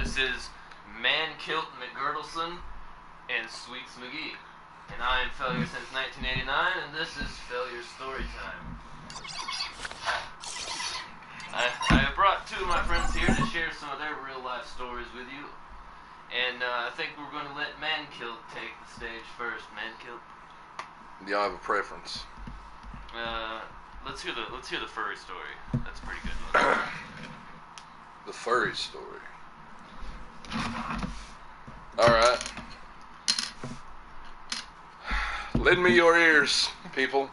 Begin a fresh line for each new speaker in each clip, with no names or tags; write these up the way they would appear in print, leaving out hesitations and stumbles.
This is Man-Kilt McGirdleson and Sweets McGee. And I am Failure since 1989, and this is Failure Storytime. I have brought two of my friends here to share some of their real-life stories with you. And I think we're going to let Man-Kilt take the stage first. Man-Kilt?
Do y'all have a preference?
Let's hear the furry story. That's a pretty good one.
The furry story. Alright. Lend me your ears, people.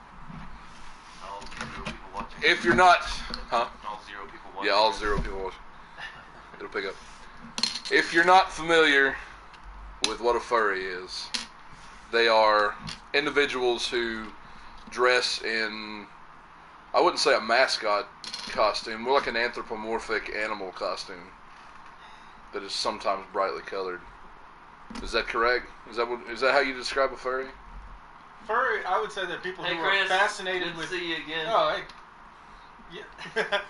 All 0 people watching.
If you're not... Huh?
All 0 people watching.
Yeah, all 0 people watching. It'll pick up. If you're not familiar with what a furry is, they are individuals who dress in... I wouldn't say a mascot costume, more like an anthropomorphic animal costume that is sometimes brightly colored. Is that correct? Is that how you describe a furry?
Furry, I would say that people
Hey
who
Chris,
are fascinated
good
with...
to see you again.
Oh, hey. Yeah.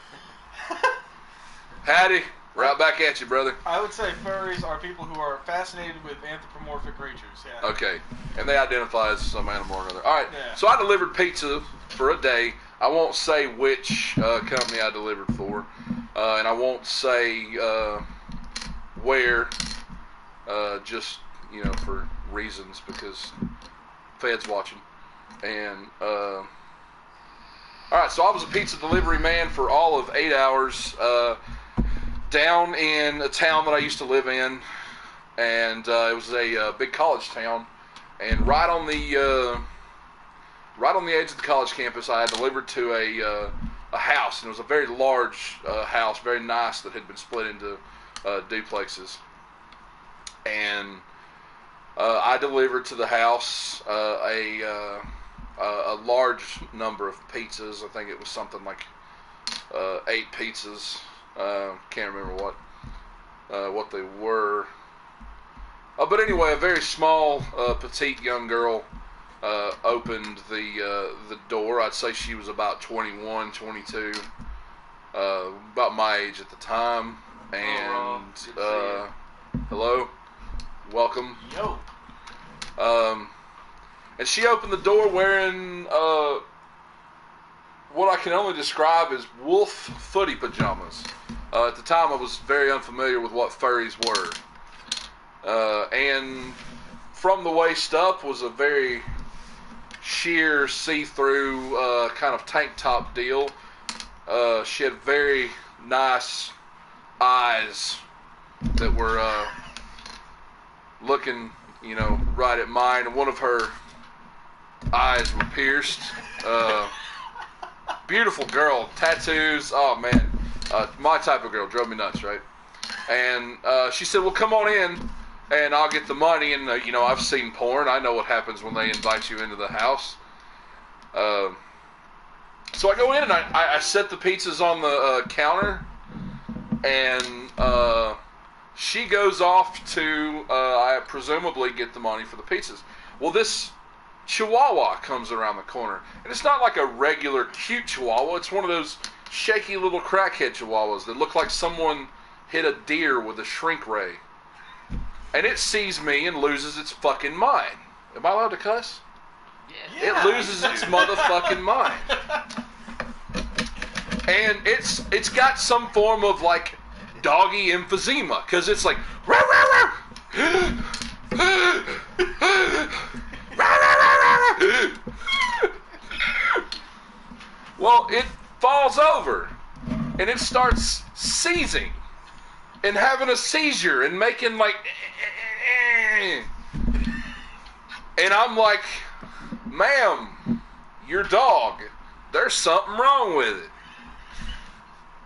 Howdy. Right back at you, brother.
I would say furries are people who are fascinated with anthropomorphic creatures, yeah.
Okay. And they identify as some animal or another. Alright,
Yeah.
So I delivered pizza for a day. I won't say which company I delivered for. And I won't say where. Just, for reasons, because Fed's watching. And, alright, so I was a pizza delivery man for all of 8 hours, down in a town that I used to live in, and it was a big college town, and right on the edge of the college campus, I had delivered to a house, and it was a very large house, very nice, that had been split into duplexes, and I delivered to the house a large number of pizzas. I think it was something like 8 pizzas. Can't remember what they were. But anyway, a very small, petite young girl opened the door. I'd say she was about 21, 22, about my age at the time. And hello, welcome.
Yo.
And she opened the door wearing what I can only describe as wolf footy pajamas. At the time, I was very unfamiliar with what furries were. And from the waist up was a very sheer, see-through kind of tank top deal. She had very nice eyes that were looking, right at mine. And one of her eyes were pierced. Beautiful girl, tattoos. Oh man, my type of girl, drove me nuts, right? And she said, "Well, come on in, and I'll get the money." And I've seen porn. I know what happens when they invite you into the house. So I go in and I set the pizzas on the counter, and she goes off to I presumably get the money for the pizzas. Well, this Chihuahua comes around the corner, and it's not like a regular cute Chihuahua. It's one of those shaky little crackhead Chihuahuas that look like someone hit a deer with a shrink ray. And it sees me and loses its fucking mind. Am I allowed to cuss?
Yeah.
It loses its motherfucking mind. And it's got some form of like doggy emphysema, because it's like rah, rah, rah. Well, it falls over and it starts seizing and having a seizure and making like, and I'm like, "Ma'am, your dog, there's something wrong with it."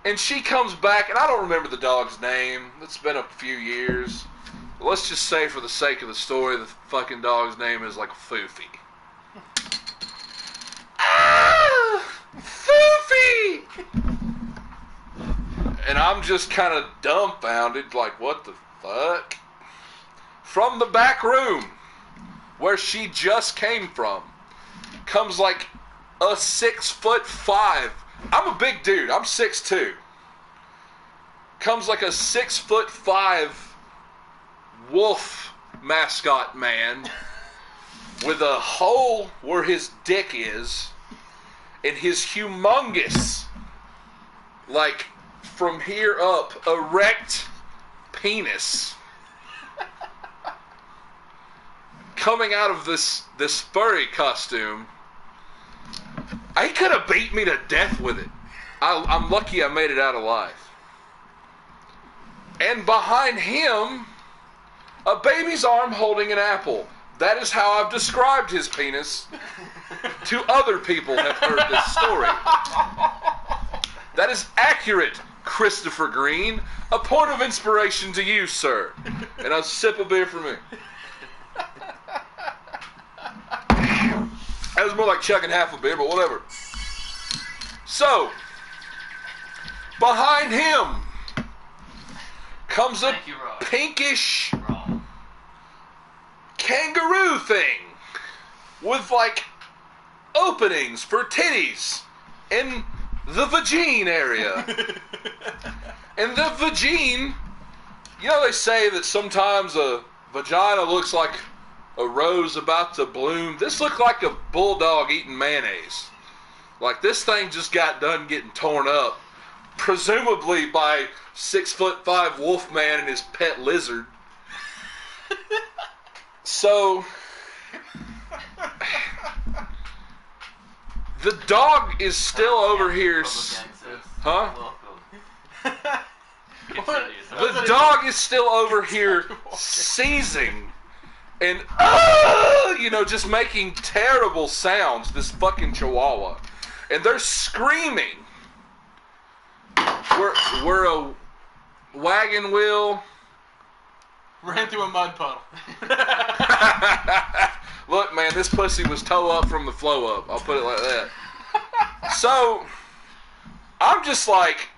And she comes back, and I don't remember the dog's name. It's been a few years. Let's just say, for the sake of the story, the fucking dog's name is like Foofy. Foofy! And I'm just kind of dumbfounded, like, what the fuck? From the back room, where she just came from, comes like a 6'5". I'm a big dude. I'm 6'2". Comes like a 6'5" wolf mascot man with a hole where his dick is and his humongous, like, from here up, erect penis coming out of this furry costume. He could have beat me to death with it. I'm lucky I made it out alive. And behind him, a baby's arm holding an apple. That is how I've described his penis to other people who have heard this story. That is accurate, Christopher Green. A point of inspiration to you, sir. And a sip of beer for me. That was more like chugging half a beer, but whatever. So, behind him comes a pinkish kangaroo thing with, like, openings for titties in the vagine area. And the vagine, you know, they say that sometimes a vagina looks like a rose about to bloom. This looked like a bulldog eating mayonnaise. Like, this thing just got done getting torn up, presumably by 6'5" wolf man and his pet lizard. So, the dog is still over here. Huh? The dog is still over here seizing and, you know, just making terrible sounds, this fucking chihuahua. And they're screaming. We're a wagon wheel.
Ran through a mud puddle.
Look, man, this pussy was toe up from the flow up. I'll put it like that. So, I'm just like,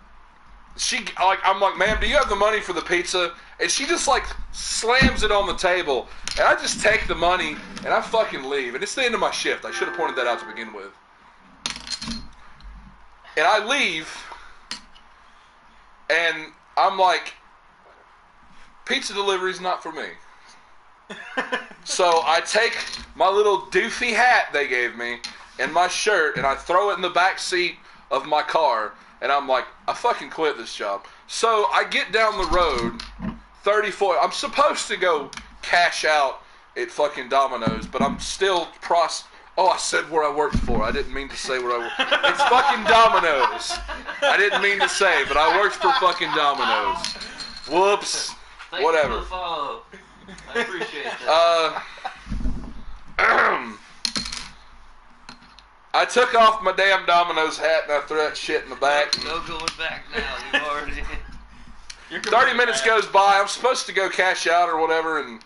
I'm like, ma'am, do you have the money for the pizza? And she just, like, slams it on the table. And I just take the money, and I fucking leave. And it's the end of my shift. I should have pointed that out to begin with. And I leave, and I'm like, pizza delivery's not for me. So I take my little doofy hat they gave me and my shirt, and I throw it in the back seat of my car, and I'm like, I fucking quit this job. So I get down the road, 34. I'm supposed to go cash out at fucking Domino's, but I'm still Oh, I said where I worked for. I didn't mean to say where I worked. It's fucking Domino's. I didn't mean to say, but I worked for fucking Domino's. Whoops.
Thank
Whatever.
You for the follow. I appreciate that.
I took off my damn Domino's hat and I threw that shit in the back.
No going back now. You've already...
30 minutes goes by. I'm supposed to go cash out or whatever, and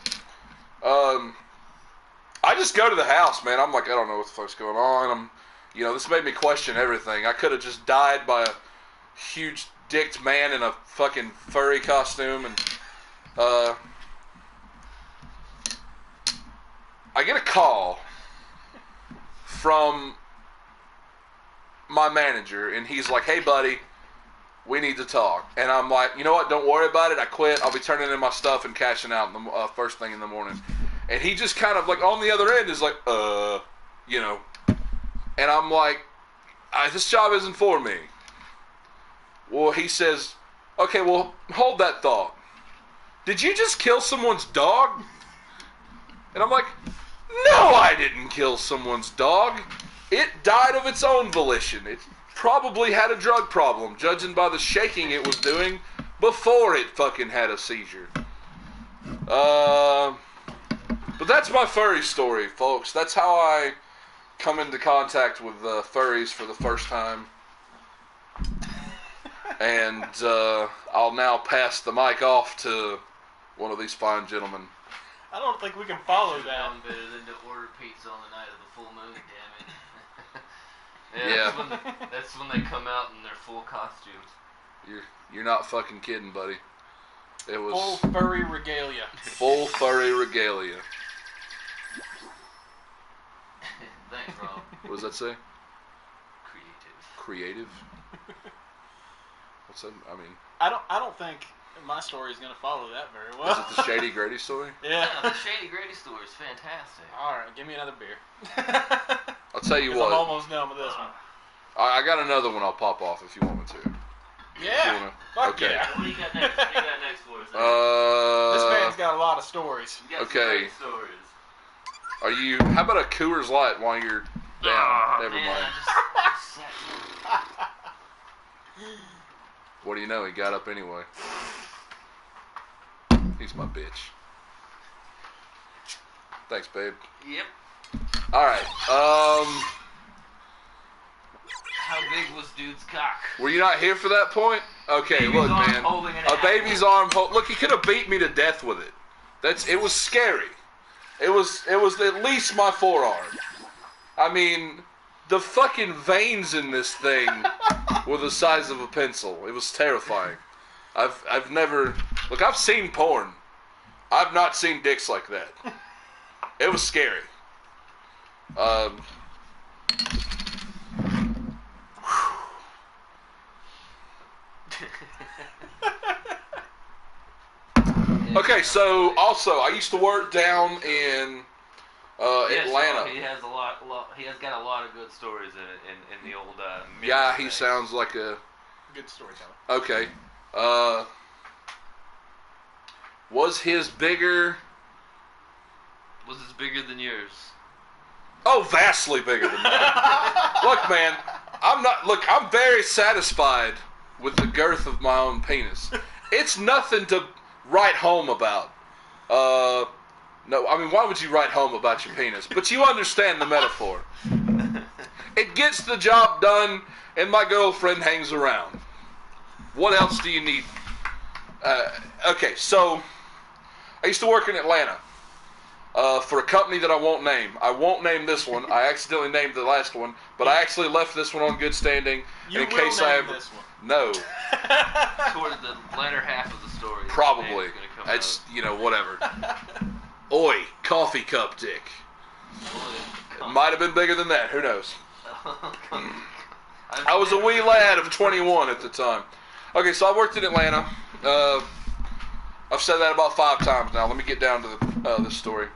I just go to the house, man. I'm like, I don't know what the fuck's going on. This made me question everything. I could have just died by a huge dicked man in a fucking furry costume, and I get a call from my manager, and he's like, hey, buddy, we need to talk. And I'm like, you know what? Don't worry about it. I quit. I'll be turning in my stuff and cashing out first thing in the morning. And he just kind of, like, on the other end is like, And I'm like, this job isn't for me. Well, he says, okay, well, hold that thought. Did you just kill someone's dog? And I'm like, no, I didn't kill someone's dog. It died of its own volition. It probably had a drug problem, judging by the shaking it was doing before it fucking had a seizure. But that's my furry story, folks. That's how I come into contact with furries for the first time. And I'll now pass the mic off to one of these fine gentlemen.
I don't think we can follow that.
Better than to order pizza on the night of the full moon, damn it.
Yeah.
That's when they come out in their full costumes.
You're not fucking kidding, buddy. It was
full furry regalia.
Full furry regalia.
Thanks, Rob.
What does that say?
Creative.
Creative? What's that? I mean,
I don't think My story is going to follow that very
Is
well.
it the Shady Grady story?
Yeah.
The Shady Grady story is fantastic.
All right, give me another beer.
I'll tell you
'Cause
what.
I'm almost done with this one.
I got another one I'll pop off if you want me to.
Yeah. Fuck
Okay.
yeah.
What do you got next? What do you got next for us?
This man's got a lot of stories.
You got some
okay.
great stories.
Are you? How about a Coors Light while you're down? Never
man,
mind.
I just sat here.
What do you know? He got up anyway. He's my bitch. Thanks, babe.
Yep.
All right.
How big was dude's cock?
Were you not here for that point? Okay,
Baby's
look,
arm
man.
holding an
A
apple.
baby's arm. Look, he could have beat me to death with it. It was scary. It was at least my forearm. I mean, the fucking veins in this thing were the size of a pencil. It was terrifying. I've never look. I've seen porn. I've not seen dicks like that. It was scary. Okay, so also I used to work down in Atlanta.
He has a lot. He has got a lot of good stories in the old.
Yeah, he
thing.
sounds like a
Good storyteller.
okay. Was his bigger?
Was this bigger than yours?
Oh, vastly bigger than that. Look, man, I'm very satisfied with the girth of my own penis. It's nothing to write home about. No, I mean, why would you write home about your penis? But you understand the metaphor. It gets the job done, and my girlfriend hangs around. What else do you need? Okay, so I used to work in Atlanta for a company that I won't name. I won't name this one. I accidentally named the last one, but I actually left this one on good standing
You
in
will
case I
name
ever.
this one.
No,
Toward the latter half of the story.
probably.
the name's gonna come
It's whatever. Oi, coffee cup dick. It might have been bigger than that. Who knows? I was a wee lad of 21 at the time. Okay, so I worked in Atlanta. I've said that about 5 times now. Let me get down to this story.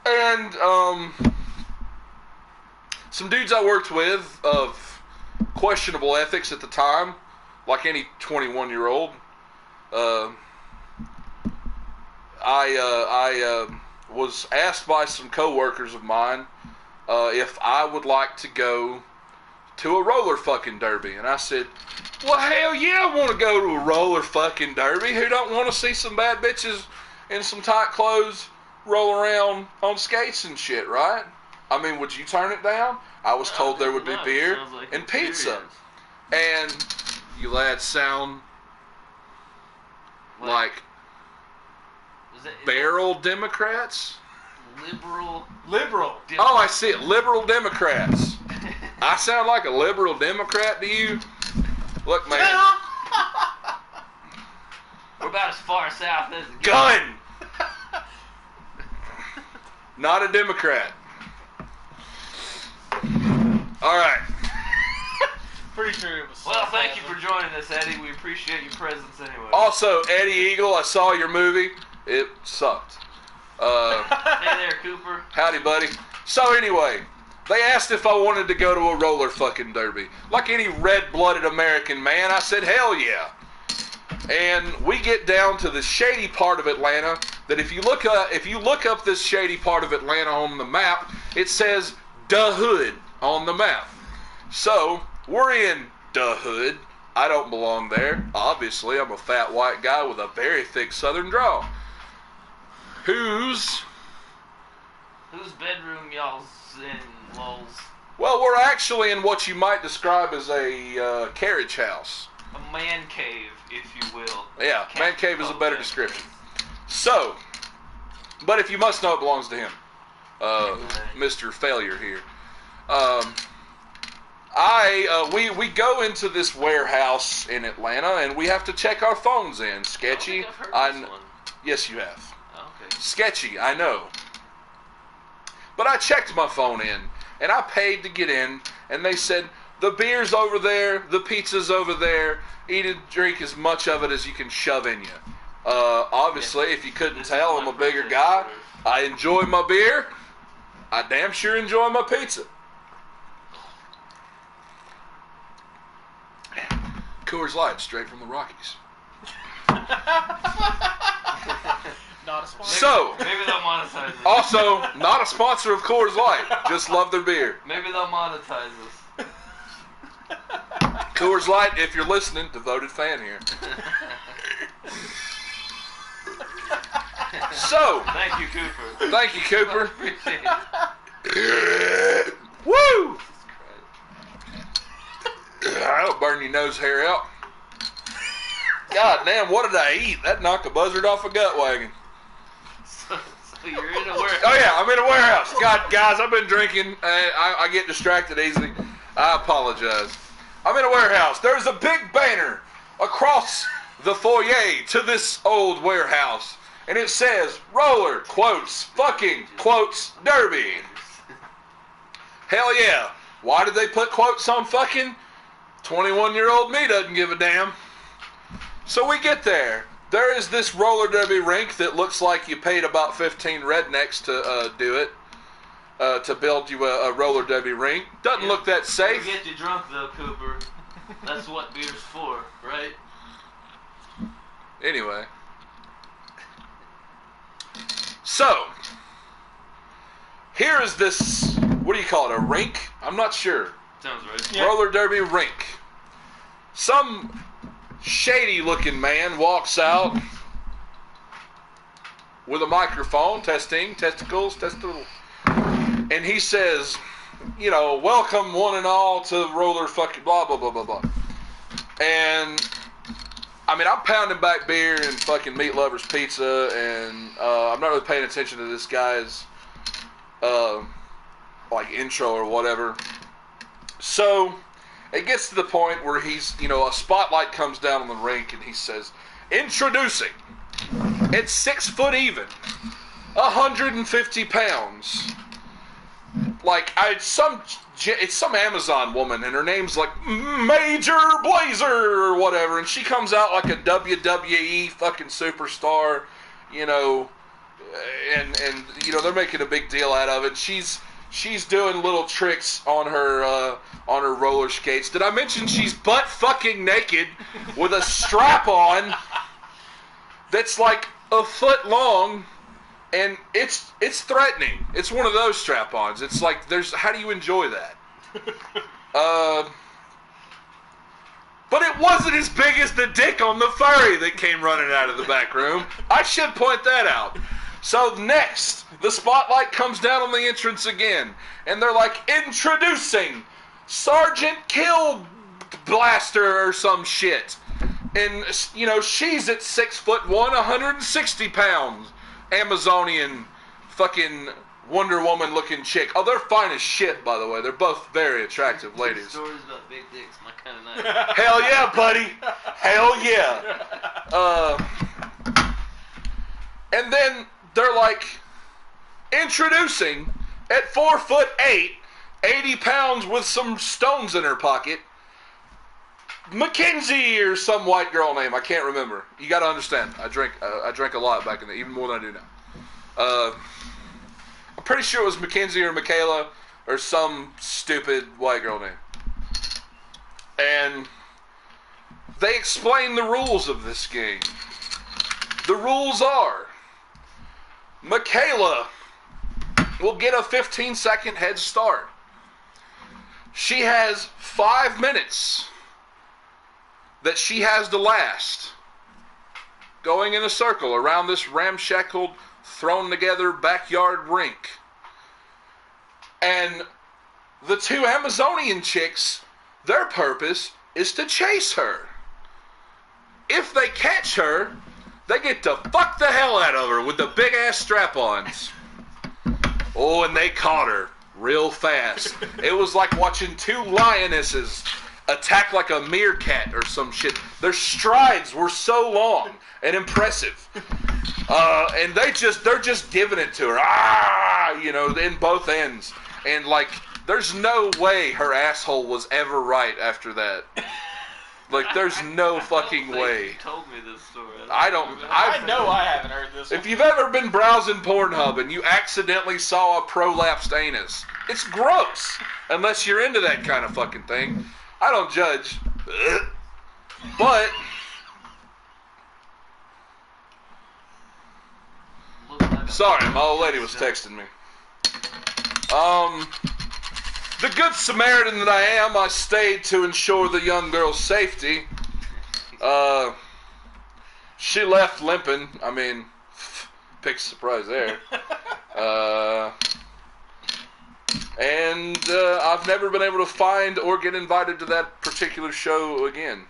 And some dudes I worked with of questionable ethics at the time, like any 21-year-old. I was asked by some coworkers of mine if I would like to go to a roller fucking derby, and I said, well, hell yeah, I want to go to a roller fucking derby. Who don't want to see some bad bitches in some tight clothes roll around on skates and shit, right? I mean, would you turn it down? I was told there would be beer and pizza. And you lads sound like barrel Democrats?
Liberal.
Oh, I see it. Liberal Democrats. I sound like a liberal Democrat to you? Look, man.
We're about as far south as it gets.
Gun! Not a Democrat. Alright.
Pretty sure it was.
Well, thank you for joining us, Eddie. We appreciate your presence anyway.
Also, Eddie Eagle, I saw your movie. It sucked.
Hey there, Cooper.
Howdy, buddy. So anyway, they asked if I wanted to go to a roller fucking derby. Like any red-blooded American man, I said, hell yeah. And we get down to the shady part of Atlanta that if you look up this shady part of Atlanta on the map, it says Da Hood on the map. So, we're in Da Hood. I don't belong there. Obviously, I'm a fat white guy with a very thick southern drawl. Whose
bedroom y'all's in, lols?
Well, we're actually in what you might describe as a carriage house.
A man cave, if you will.
Yeah, man cave is a better description. So, but if you must know, it belongs to him. Mr. Failure here. We go into this warehouse in Atlanta, and we have to check our phones in. Sketchy. Yes, you have.
Okay.
Sketchy, I know. But I checked my phone in, and I paid to get in, and they said, The beer's over there. The pizza's over there. Eat and drink as much of it as you can shove in you. Obviously, if you couldn't tell, I'm a bigger guy. I enjoy my beer. I damn sure enjoy my pizza. Coors Light, straight from the Rockies.
Not a sponsor.
So,
Maybe they'll monetize us.
also, not a sponsor of Coors Light. Just love their beer.
Maybe they'll monetize us.
Coors Light, if you're listening, devoted fan here. So,
Thank you, Cooper.
thank you, Cooper.
Appreciate it.
Woo! That'll burn your nose hair out. God damn, what did I eat? That knocked a buzzard off a gut wagon.
So you're in a warehouse.
Oh yeah, I'm in a warehouse. God, guys, I've been drinking. I get distracted easily. I apologize. I'm in a warehouse. There's a big banner across the foyer to this old warehouse. And it says, roller, quotes, fucking, quotes, derby. Hell yeah. Why did they put quotes on fucking? 21-year-old me doesn't give a damn. So we get there. There is this roller derby rink that looks like you paid about 15 rednecks to do it. To build you a roller derby rink. Doesn't look that safe.
It'll get you drunk though, Cooper. That's what beer's for, right?
Anyway. So, here is this, what do you call it, a rink? I'm not sure.
Sounds right.
Yeah.
Roller derby rink. Some shady-looking man walks out with a microphone, testing, testicles, and he says, you know, welcome one and all to roller fucking blah, blah, blah, blah, blah. And, I mean, I'm pounding back beer and fucking Meat Lovers pizza, and I'm not really paying attention to this guy's, like, intro or whatever. So, it gets to the point where he's, you know, a spotlight comes down on the rink, and he says, introducing, at 6 foot even, 150 pounds, like, it's some Amazon woman, and her name's like Major Blazer or whatever, and she comes out like a WWE fucking superstar, you know, and you know, they're making a big deal out of it. She's doing little tricks on her roller skates. Did I mention she's butt fucking naked with a strap on that's like a foot long? And it's threatening. It's one of those strap-ons. It's like, how do you enjoy that? But it wasn't as big as the dick on the furry that came running out of the back room. I should point that out. So next, the spotlight comes down on the entrance again. And they're like, introducing Sergeant Kill Blaster or some shit. And, you know, she's at 6'1", 160 pounds. Amazonian fucking Wonder Woman looking chick. Oh, they're fine as shit, by the way. They're both very attractive ladies.
Stories about big dicks, my kind of night.
Hell yeah, buddy. Hell yeah. And then they're like, introducing, at 4'8", 80 pounds with some stones in her pocket, Mackenzie or some white girl name. I can't remember. You got to understand. I drank a lot back in the, even more than I do now. I'm pretty sure it was Mackenzie or Michaela or some stupid white girl name. And they explain the rules of this game. The rules are, Michaela will get a 15-second head start. She has 5 minutes that she has to last, going in a circle around this ramshackled, thrown-together backyard rink. And the two Amazonian chicks, their purpose is to chase her. If they catch her, they get to fuck the hell out of her with the big-ass strap-ons. Oh, and they caught her real fast. It was like watching two lionesses attack like a meerkat or some shit. Their strides were so long and impressive. And they're just giving it to her. Ah, you know, in both ends. And like, There's no way her asshole was ever right after that. Like, there's no fucking way.
You told me this story.
I
know I haven't heard this one.
If you've ever been browsing Pornhub and you accidentally saw a prolapsed anus, it's gross. Unless you're into that kind of fucking thing. I don't judge. But... Sorry, my old lady was texting me. The good Samaritan that I am, I stayed to ensure the young girl's safety. She left limping. I mean, big surprise there. And I've never been able to find or get invited to that particular show again.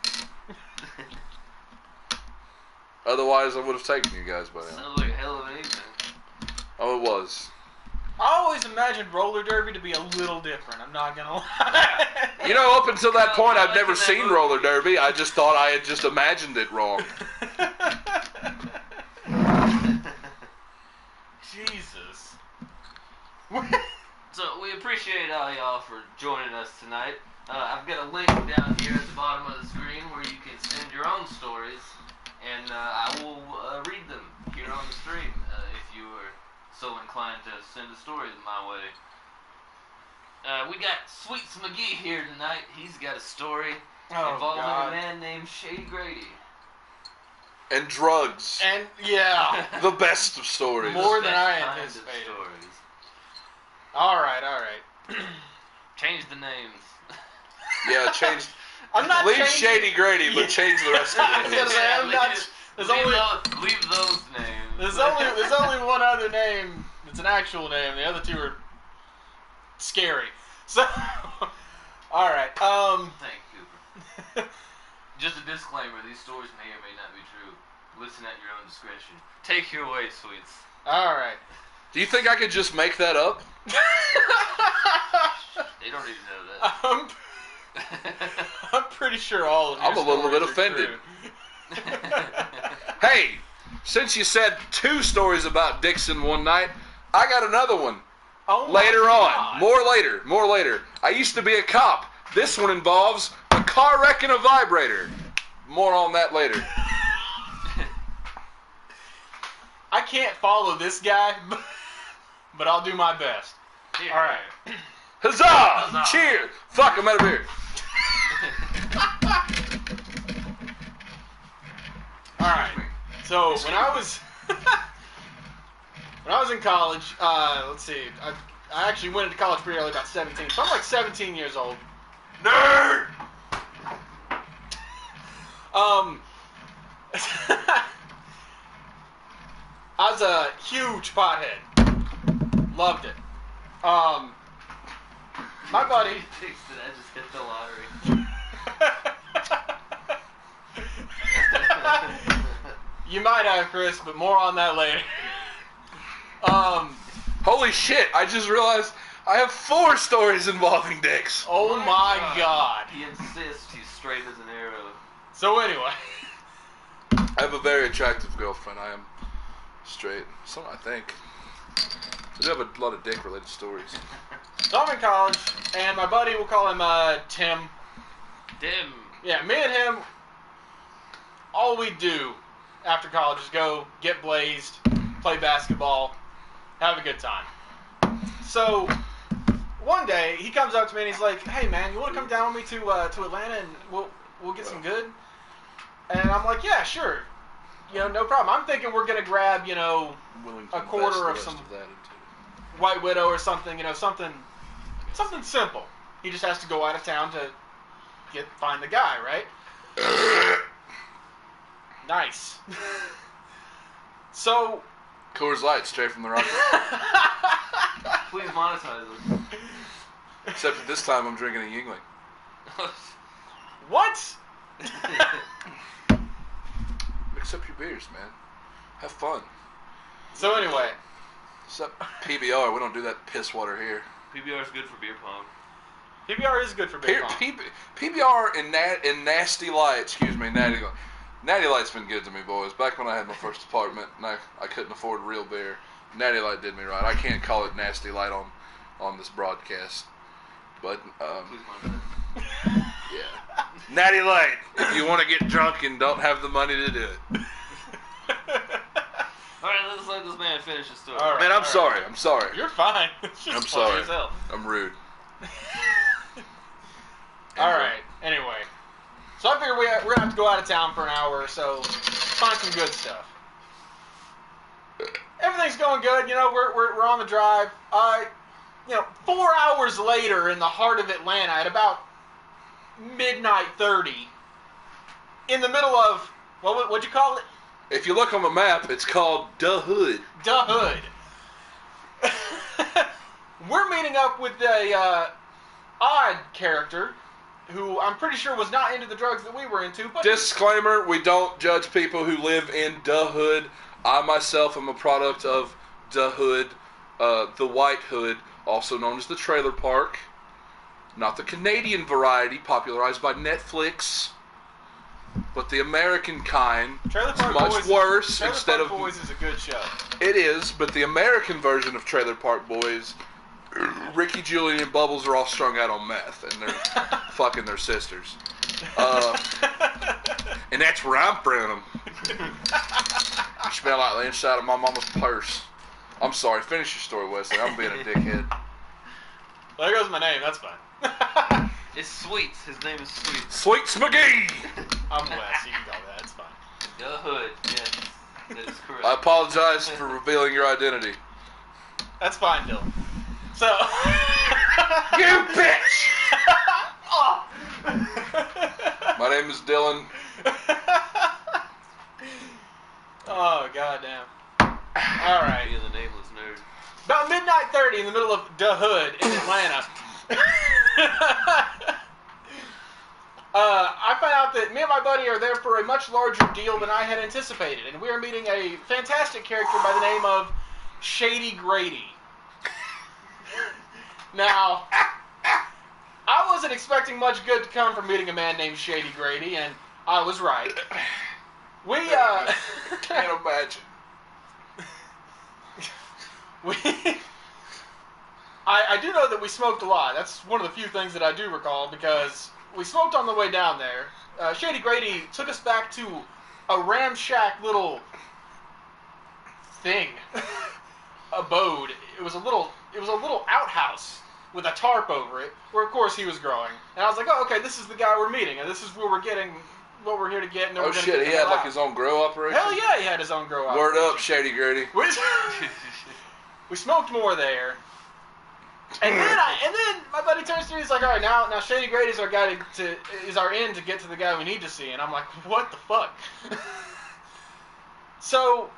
Otherwise, I would have taken you guys by now.
Sounds like a hell of an evening.
Oh, it was.
I always imagined roller derby to be a little different. I'm not gonna lie.
You know, up until that point, I'd never seen roller derby. I just thought I had just imagined it wrong.
Jesus.
So we appreciate all y'all for joining us tonight. I've got a link down here at the bottom of the screen where you can send your own stories, and I will read them here on the stream if you are so inclined to send a story my way. We got Sweets McGee here tonight. He's got a story involving a man named Shady Grady.
And drugs.
And, yeah.
The best of stories.
More than I anticipated. Alright.
Change the names.
Yeah, change...
I'm not
leave
changing...
Shady Grady, but change the rest of the names.
Leave those names.
There's only one other name that's an actual name. The other two are scary. So, all right.
Thank you, Cooper. Just a disclaimer: these stories may or may not be true. Listen at your own discretion. Take your way, Sweets.
All right.
Do you think I could just make that up?
They don't even know that.
I'm pretty sure all of your
I'm a little bit
stories are
offended.
true.
Hey, since you said 2 stories about Dixon one night, I got another one.
Oh
later
God.
on. More later. I used to be a cop. This one involves a car wreck and a vibrator. More on that later.
I can't follow this guy, but I'll do my best.
Here.
All right.
Huzzah!
Huzzah.
Cheers! Fuck, I'm out of beer.
All right. So when I was in college, let's see, I actually went into college pretty early, about 17. So I'm like 17 years old.
Nerd!
I was a huge pothead. Loved it. My buddy.
Did I just hit the lottery?
You might have, Chris, but more on that later.
Holy shit, I just realized I have 4 stories involving dicks.
Oh my God.
He insists he's straight as an arrow.
So anyway.
I have a very attractive girlfriend. I am straight. So I think. I do have a lot of dick-related stories.
So I'm in college, and my buddy, we'll call him Tim.
Tim.
Yeah, me and him, all we do after college is go get blazed, play basketball, have a good time. So one day he comes up to me and he's like, "Hey man, you want to come down with me to Atlanta and we'll get some good?" And I'm like, "Yeah, sure. No problem." I'm thinking we're gonna grab a quarter of some White Widow or something, something simple. He just has to go out of town to find the guy, right? Nice. So.
Coors Light, straight from the rocket.
Please monetize us.
Except at this time I'm drinking a Yingling.
What?
Mix up your beers, man. Have fun.
So anyway.
Except PBR, we don't do that piss water here.
PBR is good for beer pong.
PBR is good for beer pong.
PBR and Nasty Light, Natty Light. Natty Light's been good to me, boys. Back when I had my first apartment and I couldn't afford real beer, Natty Light did me right. I can't call it Nasty Light on this broadcast. But
Please, my bad.
yeah, Natty Light. If you want to get drunk and don't have the money to do it.
All right, let's let this man finish his story.
All right.
Man, I'm sorry. I'm sorry.
You're fine. It's just
I'm
funny
sorry.
as hell.
I'm rude.
All right. Anyway, so I figured we're gonna have to go out of town for an hour or so, find some good stuff. Everything's going good. You know, we're on the drive. 4 hours later, in the heart of Atlanta, at about midnight 30, in the middle of what'd you call it?
If you look on the map, it's called Da Hood.
Da Hood. We're meeting up with a odd character who I'm pretty sure was not into the drugs that we were into. But
Disclaimer, we don't judge people who live in Da Hood. I myself am a product of Da Hood, the White Hood, also known as the trailer park. Not the Canadian variety popularized by Netflix, but the American kind.
Trailer
It's
Park
much
Boys
worse.
Trailer
Instead
Park
of
Boys is a good show.
It is, but the American version of Trailer Park Boys, Ricky, Julian, and Bubbles are all strung out on meth, and they're fucking their sisters. And that's where I'm from. You smell like the inside of my mama's purse. I'm sorry. Finish your story, Wesley. I'm being a dickhead.
Well, there goes my name. That's fine.
It's Sweets. His name is Sweets.
Sweets McGee!
I'm Wes. You can call me that. It's fine.
The Hood. Yes, that is correct.
I apologize for revealing your identity.
That's fine, Dylan. So.
You bitch!
Oh.
My name is Dylan.
Oh, goddamn. All right.
Being the nameless nerd.
About midnight 30 in the middle of Da Hood in Atlanta. I find out that me and my buddy are there for a much larger deal than I had anticipated, and we are meeting a fantastic character by the name of Shady Grady. Now, I wasn't expecting much good to come from meeting a man named Shady Grady, and I was right. We,
Can't imagine.
I do know that we smoked a lot. That's one of the few things that I do recall, because we smoked on the way down there. Shady Grady took us back to a ramshack little thing, abode. It was a little outhouse with a tarp over it, where of course he was growing. And I was like, oh, okay, this is the guy we're meeting, and this is where we're getting what we're here to get. And then
Oh
we're gonna
shit,
get
he
the
had
hell
like
out.
his own grow operation?
Hell yeah, he had his own grow
Word
operation.
up, Shady Grady.
We smoked more there. And then my buddy turns to me, he's like, all right, now Shady Grady's our guy is our in to get to the guy we need to see. And I'm like, what the fuck? So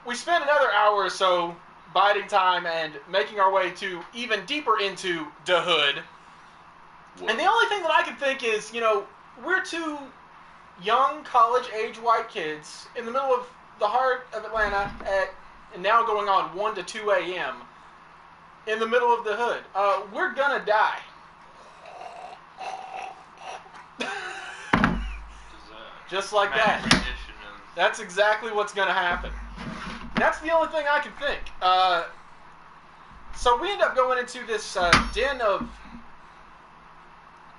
we spent another hour or so biding time and making our way to even deeper into the hood.
Whoa.
And the only thing that I can think is, we're two young college-age white kids in the middle of the heart of Atlanta and now going on 1 to 2 a.m. in the middle of the hood. We're gonna die. Just like that. That's exactly what's gonna happen. That's the only thing I can think. So we end up going into this den of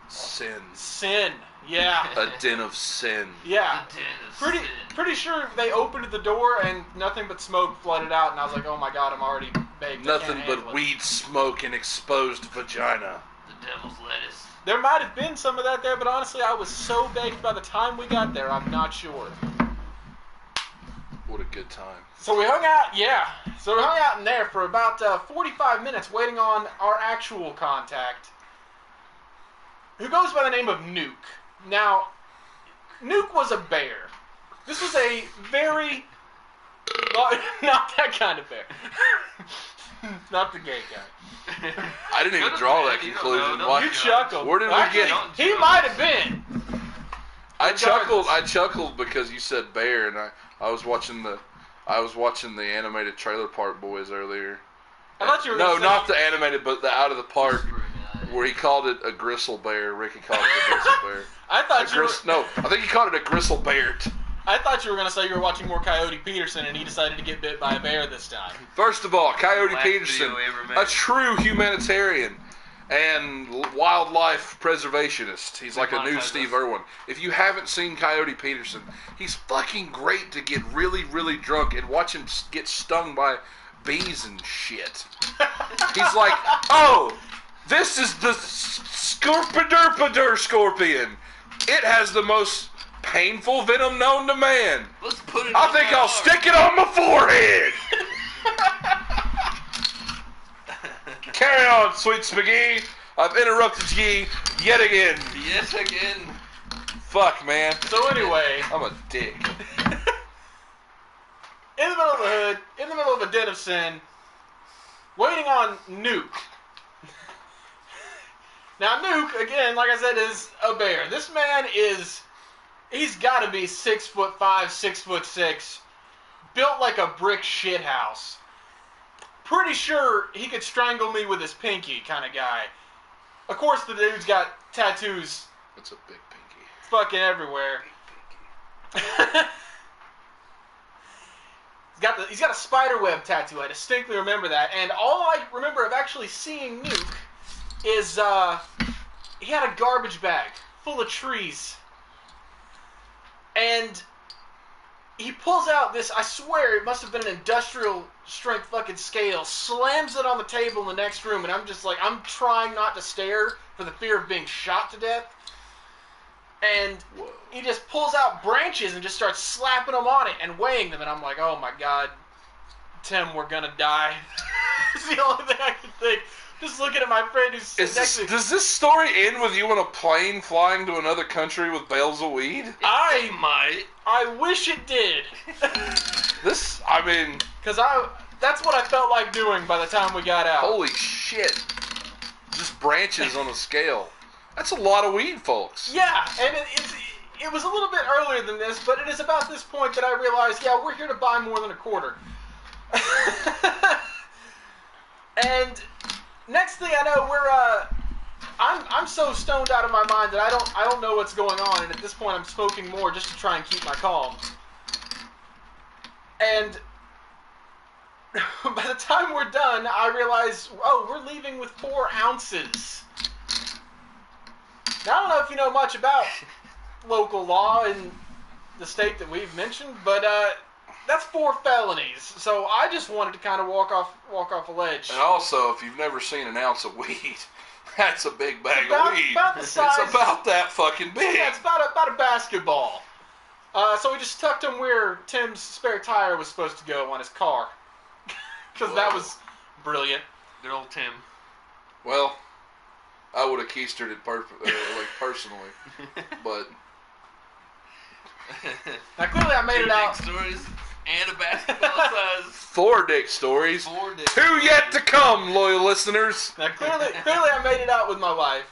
sin. Yeah.
A den of sin.
Yeah.
The den of sin.
Pretty sure they opened the door and nothing but smoke flooded out, and I was like, oh my god, I'm already baked.
Nothing but weed smoke and exposed vagina.
The devil's lettuce.
There might have been some of that there, but honestly, I was so baked by the time we got there, I'm not sure.
What a good time.
So we hung out, So we hung out in there for about 45 minutes waiting on our actual contact, who goes by the name of Nuke. Now, Nuke was a bear. This was a very... not that kind of bear. Not the gay guy.
I didn't even draw that conclusion.
Don't
Why-
You chuckled.
Where did we
Actually,
get-
he might have been.
I chuckled because you said bear, and I was watching the animated Trailer Park Boys earlier.
I thought you were
No,
gonna say-
not the animated, but the Out of the Park, where he called it a gristle bear. Ricky called it a gristle bear.
I thought you were...
No, I think he called it a gristle bear.
I thought you were going to say you were watching more Coyote Peterson and he decided to get bit by a bear this time.
First of all, Coyote
Last
Peterson,
video ever made.
a true humanitarian. and wildlife preservationist. He's like a new Steve Irwin. If you haven't seen Coyote Peterson, he's fucking great to get really, really drunk and watch him get stung by bees and shit. He's like, oh, this is the Scorpiderpader scorpion. It has the most painful venom known to man.
Let's put it
I think I'll stick it on my forehead. Carry on, sweet spaghetti. I've interrupted ye yet again.
Yes, again.
Fuck, man.
So anyway,
I'm a dick.
in the middle of the hood, in the middle of a den of sin, waiting on Nuke. Now, Nuke, again, like I said, is a bear. This man he's got to be 6'5", 6'6", built like a brick shithouse. Pretty sure he could strangle me with his pinky kind of guy. Of course, the dude's got tattoos.
That's a big pinky.
Fucking everywhere. He's got a spider web tattoo. I distinctly remember that. And all I remember of actually seeing Nuke is he had a garbage bag full of trees. And he pulls out this, I swear it must have been an industrial strength fucking scale, slams it on the table in the next room, and I'm just like, I'm trying not to stare for the fear of being shot to death. And he just pulls out branches and just starts slapping them on it and weighing them, and I'm like, oh my god, Tim, we're gonna die. It's the only thing I can think. Just looking at my friend who's next to me.
Does this story end with you in a plane flying to another country with bales of weed?
I wish it did. Because that's what I felt like doing by the time we got out.
Holy shit. Just branches on a scale. That's a lot of weed, folks.
Yeah, and it was a little bit earlier than this, but it is about this point that I realized, yeah, we're here to buy more than a quarter. And next thing I know, I'm so stoned out of my mind that I don't know what's going on, and at this point I'm smoking more just to try and keep my calm. And by the time we're done, I realize, oh, we're leaving with 4 ounces. Now, I don't know if you know much about local law in the state that we've mentioned, but that's 4 felonies. So I just wanted to kind of walk off a ledge.
And also, if you've never seen an ounce of weed, that's a big bag of weed.
About the size.
It's about that fucking big.
Yeah, it's about a basketball. So we just tucked him where Tim's spare tire was supposed to go on his car. Because that was brilliant.
Good old Tim.
Well, I would have keistered it personally, but
now clearly I made it out.
Stories and a basketball size.
4 dick stories.
4 dick
2 yet to come, loyal listeners.
Now clearly I made it out with my life.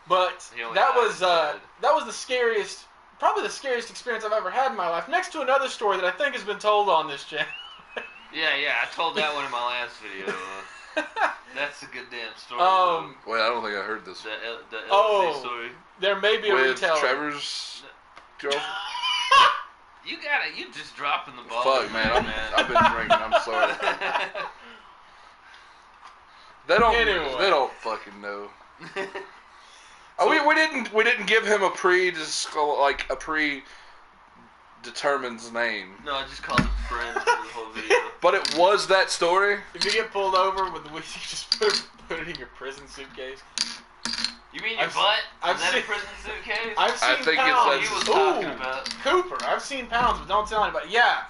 But that was the scariest, probably the scariest experience I've ever had in my life. Next to another story that I think has been told on this channel.
Yeah, I told that one in my last video. That's a good damn story.
Wait, I don't think I heard this.
The LSD story.
There may be a
with
retailer.
Trevor's girlfriend.
You just dropping the ball.
Fuck, man, I've been drinking. I'm sorry. They don't fucking know. We didn't give him a predetermined name.
No, I just called him friend for the whole video.
But it was that story.
If you get pulled over with the weed, you just put it in your prison suitcase.
You mean your butt? Is that a prison suitcase?
I've seen
I think
pounds.
He was talking about.
Cooper, I've seen pounds, but don't tell anybody. Yeah.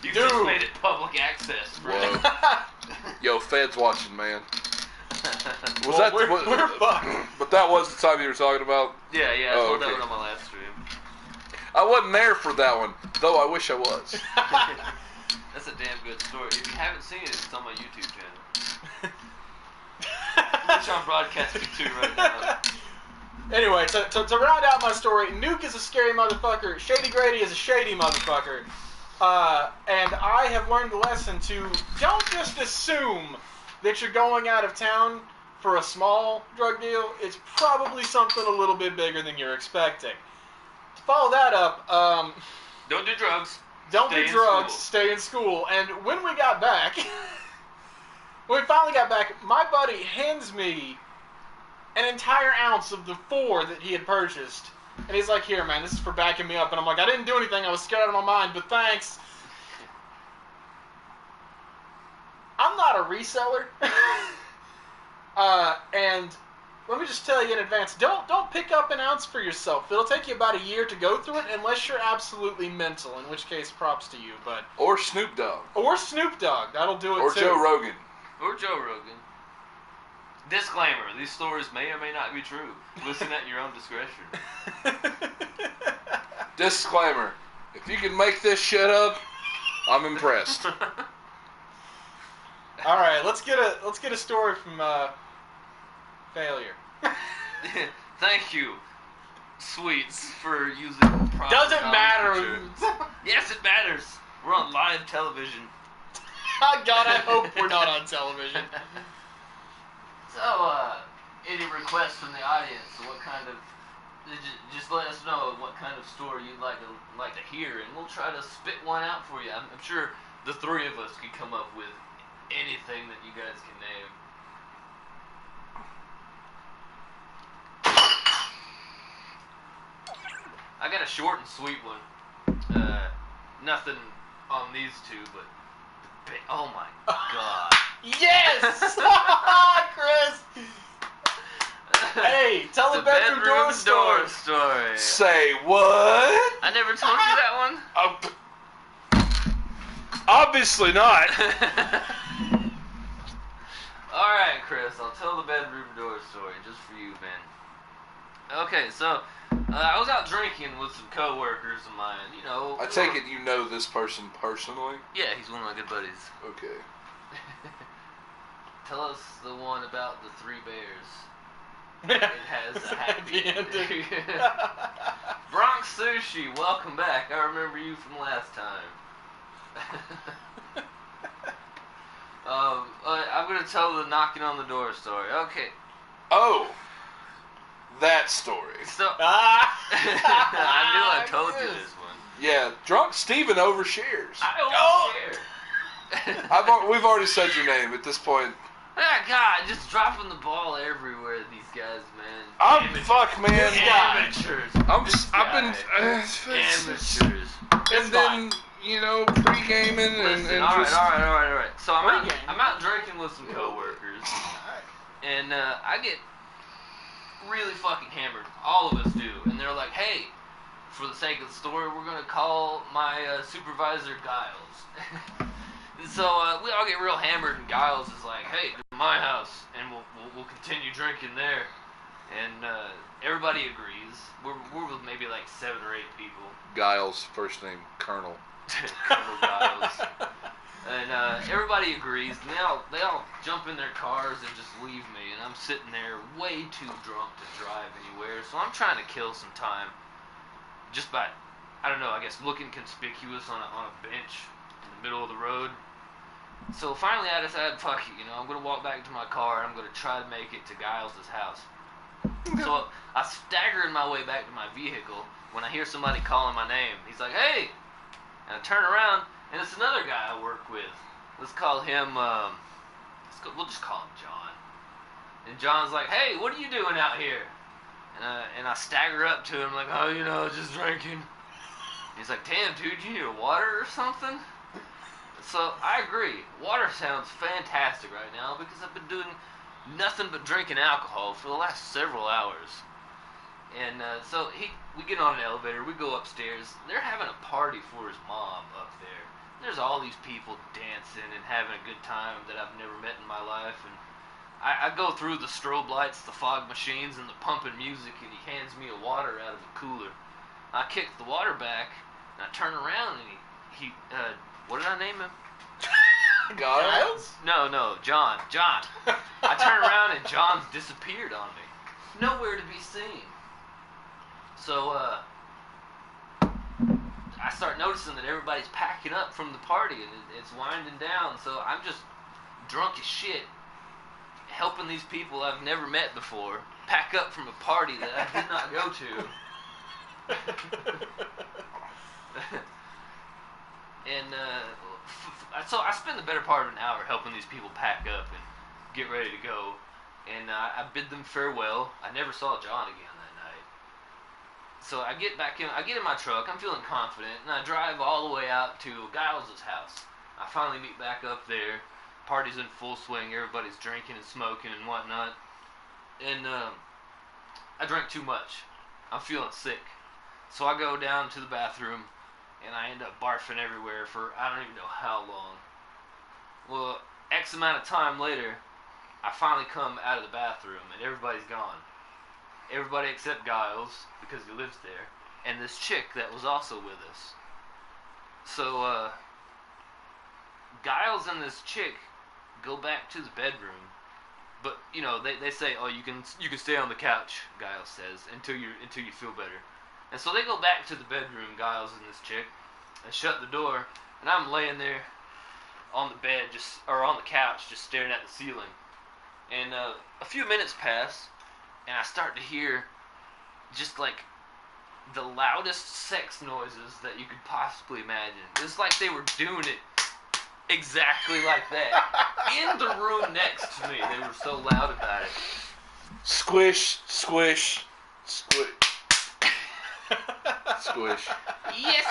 You just made it public access, bro.
Yo, Fed's watching, man.
We're fucked.
But that was the time you were talking about?
Yeah, I told that one on my last stream.
I wasn't there for that one, though I wish I was.
That's a damn good story. If you haven't seen it, it's on my YouTube channel. Which I'm broadcasting to right now.
Anyway, to round out my story, Nuke is a scary motherfucker. Shady Grady is a shady motherfucker. And I have learned the lesson to don't just assume that you're going out of town for a small drug deal. It's probably something a little bit bigger than you're expecting. To follow that up,
don't do drugs.
Don't do drugs. Stay in school. And when we got back, When we finally got back, my buddy hands me an entire ounce of the 4 that he had purchased. And he's like, here, man, this is for backing me up. And I'm like, I didn't do anything. I was scared out of my mind, but thanks. I'm not a reseller. And let me just tell you in advance, don't pick up an ounce for yourself. It'll take you about a year to go through it unless you're absolutely mental, in which case props to you. But
Or Snoop Dogg.
Or Snoop Dogg. That'll do it
or
too.
Or Joe Rogan.
Or Joe Rogan. Disclaimer, these stories may or may not be true. Listen at your own discretion.
Disclaimer, if you can make this shit up, I'm impressed.
All right, let's get a story from Failure.
Thank you, Sweets, for using proper
Doesn't matter.
nomenclature. Yes, it matters. We're on live television.
God, I hope we're not on television.
So, any requests from the audience? What kind of? Just let us know what kind of story you'd like to hear, and we'll try to spit one out for you. I'm sure the 3 of us could come up with anything that you guys can name. I got a short and sweet one. Nothing on these 2, but oh my god.
Yes! Chris! Hey, tell the bedroom door story.
Say what?
I never told you that one.
Obviously not.
Alright, Chris, I'll tell the bedroom door story just for you, man. Okay, so I was out drinking with some coworkers of mine, you know.
I take it you know this person personally?
Yeah, he's one of my good buddies.
Okay.
Tell us the one about the 3 bears. It has a happy ending. Bronx Sushi, welcome back. I remember you from last time. I'm going to tell the knocking on the door story. Okay.
Oh. That story.
So, I knew I told you this one.
Yeah, drunk Steven overshares.
I overshare.
We've already said your name at this point.
Ah, God, just dropping the ball everywhere, these guys, man.
Fuck, man.
Amateurs.
I've been
Amateurs.
And then, you know, pre-gaming and
all
just...
right. So I'm out drinking with some coworkers, and I get really fucking hammered. All of us do. And they're like, hey, for the sake of the story, we're going to call my supervisor Giles. So we all get real hammered, and Giles is like, hey, come to my house, and we'll continue drinking there. And everybody agrees. We're with maybe like 7 or 8 people.
Giles, first name, Colonel.
Colonel Giles. And everybody agrees, and they all jump in their cars and just leave me, and I'm sitting there way too drunk to drive anywhere, so I'm trying to kill some time just by, I don't know, I guess looking conspicuous on a bench in the middle of the road. So finally I decided, fuck it, you know, I'm going to walk back to my car, and I'm going to try to make it to Giles' house. So I stagger in my way back to my vehicle when I hear somebody calling my name. He's like, hey! And I turn around, and it's another guy I work with. Let's call him, we'll just call him John. And John's like, hey, what are you doing out here? And I stagger up to him like, oh, you know, just drinking. He's like, damn, dude, you need a water or something? So I agree. Water sounds fantastic right now because I've been doing nothing but drinking alcohol for the last several hours. And so we get on an elevator, we go upstairs. They're having a party for his mom up there. There's all these people dancing and having a good time that I've never met in my life. And I go through the strobe lights, the fog machines, and the pumping music, and he hands me a water out of a cooler. I kick the water back, and I turn around, and he what did I name him?
Giles?
No, John. I turn around, and John's disappeared on me. Nowhere to be seen. So, I start noticing that everybody's packing up from the party, and it's winding down, so I'm just drunk as shit, helping these people I've never met before pack up from a party that I did not go to. And So I spend the better part of an hour helping these people pack up and get ready to go. And I bid them farewell. I never saw John again that night. So I get back in. I get in my truck. I'm feeling confident, and I drive all the way out to Giles' house. I finally meet back up there. Party's in full swing. Everybody's drinking and smoking and whatnot. And I drank too much. I'm feeling sick. So I go down to the bathroom, and I end up barfing everywhere for I don't even know how long. Well, X amount of time later, I finally come out of the bathroom, and everybody's gone. Everybody except Giles, because he lives there, and this chick that was also with us. So, Giles and this chick go back to the bedroom, but you know they say, oh, you can stay on the couch, Giles says, until you feel better. And so they go back to the bedroom, Giles and this chick, and shut the door, and I'm laying there on the bed, on the couch, just staring at the ceiling. And a few minutes pass, and I start to hear just like the loudest sex noises that you could possibly imagine. It's like they were doing it exactly like that in the room next to me. They were so loud about it.
Squish, squish, squish. Squish.
Yes.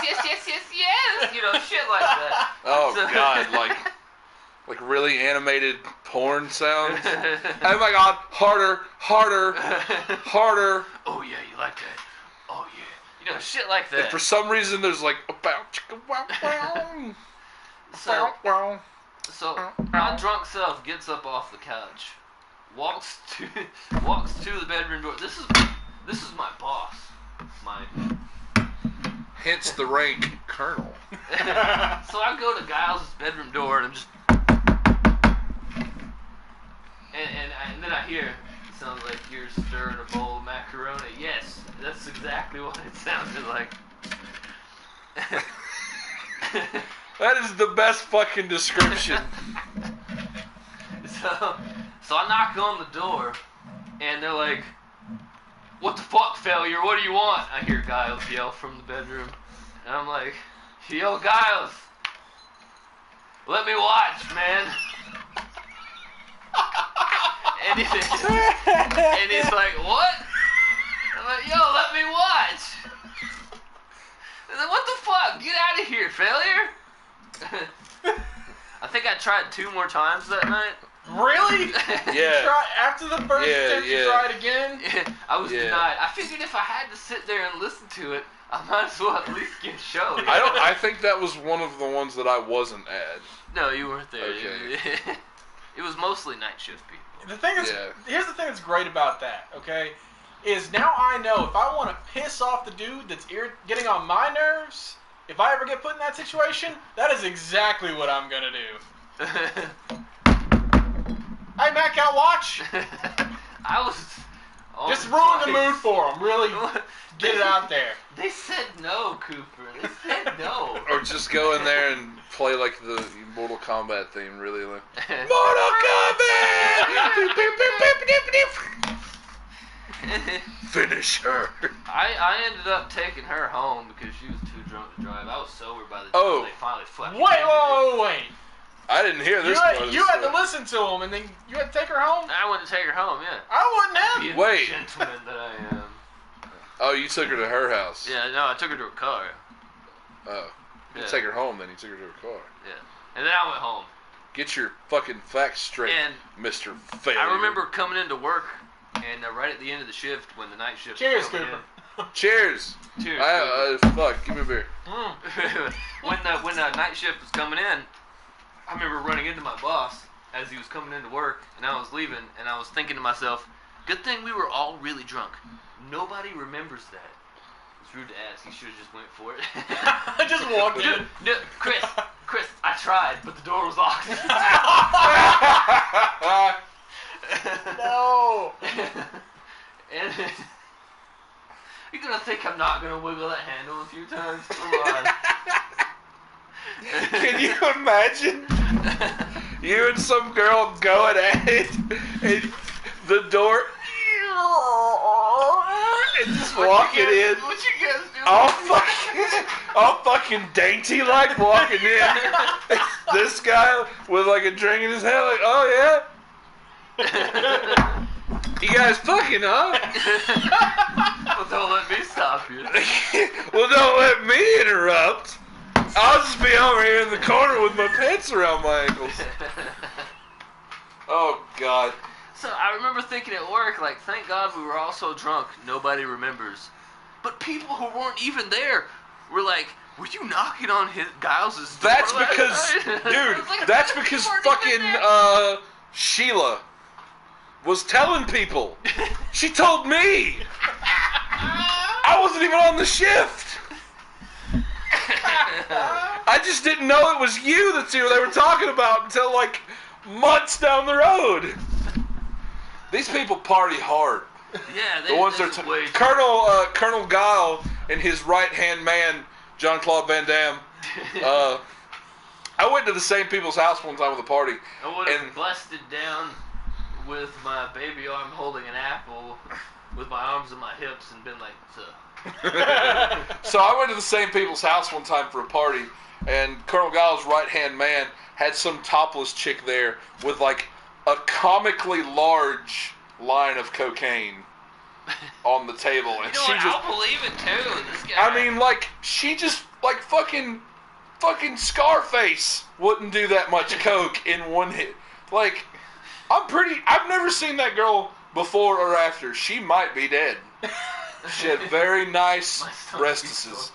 You know, shit like that.
Oh God, like really animated porn sounds. Oh my God, harder.
Oh yeah, you like that? Oh yeah. You know, shit like that.
And for some reason, there's like about chicka wow wow.
So my drunk self gets up off the couch, walks to the bedroom door. This is my boss.
Hence the rank colonel.
So I go to Giles' bedroom door and I'm just, and then I hear, it sounds like you're stirring a bowl of macaroni. Yes, that's exactly what it sounded like.
That is the best fucking description.
So I knock on the door, and they're like, "What the fuck, failure? What do you want?" I hear Giles yell from the bedroom, and I'm like, "Yo, Giles, let me watch, man." And he's like, "What?" I'm like, "Yo, let me watch." He's like, "What the fuck? Get out of here, failure." I think I tried 2 more times that night.
Really?
Yeah.
After the first attempt, you tried again?
Yeah, I was denied. I figured if I had to sit there and listen to it, I might as well at least get show.
I think that was one of the ones that I wasn't at.
No, you weren't there.
Okay.
It was mostly night shift people.
The thing is, here's the thing that's great about that, okay? Is now I know if I want to piss off the dude that's getting on my nerves, if I ever get put in that situation, that is exactly what I'm gonna do. Hey, Matt, can I watch?
I was
just ruin the mood for him. Really, get it out there.
They said no, Cooper. They said no.
Or just go in there and play like the Mortal Kombat theme, really. Like, Mortal Kombat! Finish her.
I ended up taking her home because she was too drunk to drive. I was sober by the time they finally fucking
Wait.
I didn't hear this.
You had to listen to him, and then you had to take her home?
I went to take her home, yeah.
I wouldn't have.
Being
Wait.
the gentleman that I am.
Oh, you took her to her house.
Yeah, no, I took her to her car.
Oh. You take her home, then you took her to her car.
Yeah. And then I went home.
Get your fucking facts straight, Mr. Failure.
I remember coming into work, and right at the end of the shift, when the night shift
Cheers,
was coming
Cooper.
Cheers.
Cheers.
Fuck, give me a beer.
When the night shift was coming in, I remember running into my boss as he was coming into work, and I was leaving, and I was thinking to myself, good thing we were all really drunk. Nobody remembers that. It's rude to ask. You should have just went for it.
I just walked in.
No, Chris, I tried, but the door was locked.
No.
And you're gonna think I'm not gonna wiggle that handle a few times? Come on.
Can you imagine you and some girl going at it, and the door, and just walking in?
What you guys do?
Oh fuck! all fucking dainty like walking in. This guy with like a drink in his hand, like, oh yeah? You guys fucking, huh?
Well, don't let me stop you.
Well, don't let me interrupt. I'll just be over here in the corner with my pants around my ankles. Oh, God.
So I remember thinking at work, like, thank God we were all so drunk, nobody remembers. But people who weren't even there were like, were you knocking on Giles' door?
That's because, dude, that's because fucking, Sheila was telling people. She told me. I wasn't even on the shift. I just didn't know it was you that they were talking about until, like, months down the road. These people party hard.
Yeah,
the ones that Colonel Guile and his right-hand man, Jean-Claude Van Damme. I went to the same people's house one time with a party.
I would have busted down with my baby arm holding an apple with my arms on my hips and been like,
So I went to the same people's house one time for a party, and Colonel Guile's right-hand man had some topless chick there with like a comically large line of cocaine on the table, and
you know
she
what?
just,
I'll believe it too. This guy.
I mean, like, she just, like, fucking Scarface wouldn't do that much coke in one hit. Like, I've never seen that girl before or after. She might be dead. She had very nice breastises.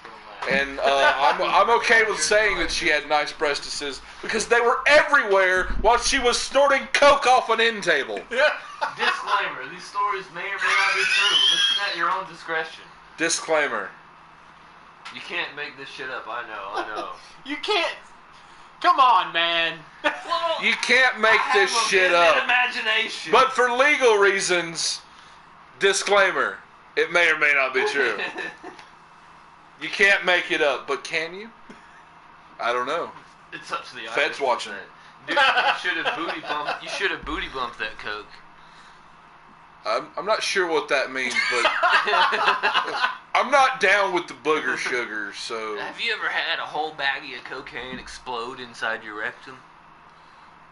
And I'm okay with saying that she had nice breastises because they were everywhere while she was snorting coke off an end table.
Disclaimer, these stories may or may not be true. Listen at your own discretion.
Disclaimer.
You can't make this shit up, I know.
You can't. Come on, man.
Well,
You can't make this shit
I have
up.
a imagination.
But for legal reasons, disclaimer, it may or may not be true. You can't make it up, but can you? I don't know.
It's up to the
Fed's watching.
Dude, you should have booty bumped that coke.
I'm not sure what that means, but I'm not down with the booger sugar, so...
Have you ever had a whole baggie of cocaine explode inside your rectum?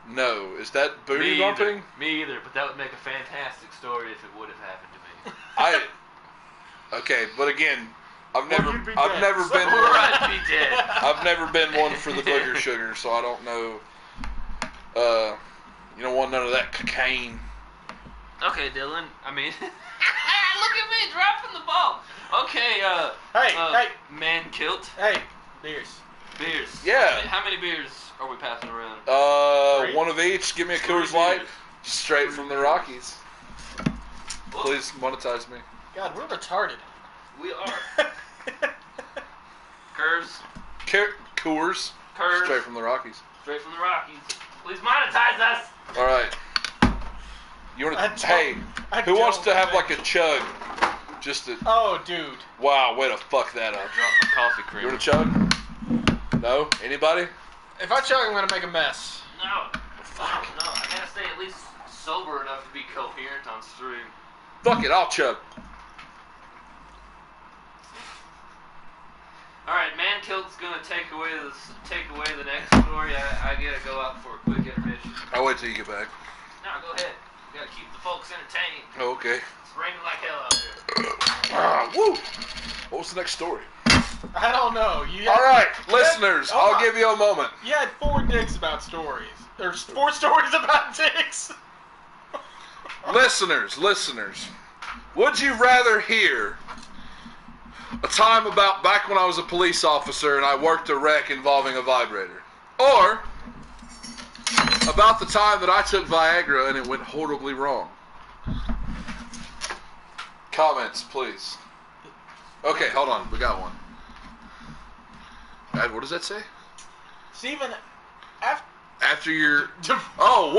No. Is that booty
Me
bumping?
Either. Me either, but that would make a fantastic story if it would have happened to me.
Okay, but again, I've
Well,
never
you'd be
been
dead.
one.
Or I'd be dead.
I've never been one for the booger sugar, so I don't know. You don't want none of that cocaine.
Okay, Dylan. I mean, look at me dropping the ball. Okay,
Hey.
Man kilt.
Hey, beers.
Beers.
Yeah.
How many beers are we passing around?
Three.
One of each. Give me a Coors Light, straight from the Rockies. Please monetize me.
God, we're retarded.
We are. Curves.
Coors,
Curves.
straight from the Rockies.
Straight from the Rockies. Please monetize us.
All right. You want
I
to? Hey, who wants to have like a chug? Just to.
Oh, dude.
Wow, way to fuck that up.
Drop my coffee cream.
You want to chug? No? Anybody?
If I chug, I'm gonna make a mess.
No. Fuck. No, I gotta stay at least sober enough to be coherent on stream.
Fuck it, I'll chug.
Alright, Man Kilt's gonna take away the next story. I gotta go out for a quick intermission.
I'll wait till you get back.
No, go ahead. We gotta keep the folks entertained.
Oh, okay.
It's raining like hell out there.
Woo! What was the next story?
I don't know.
All right, listeners, I'll give you a moment.
You had 4 dicks about stories. There's 4 stories about dicks.
Listeners, would you rather hear a time about back when I was a police officer and I worked a wreck involving a vibrator? Or about the time that I took Viagra and it went horribly wrong? Comments, please. Okay, hold on. We got one. What does that say?
Steven,
After your... Oh,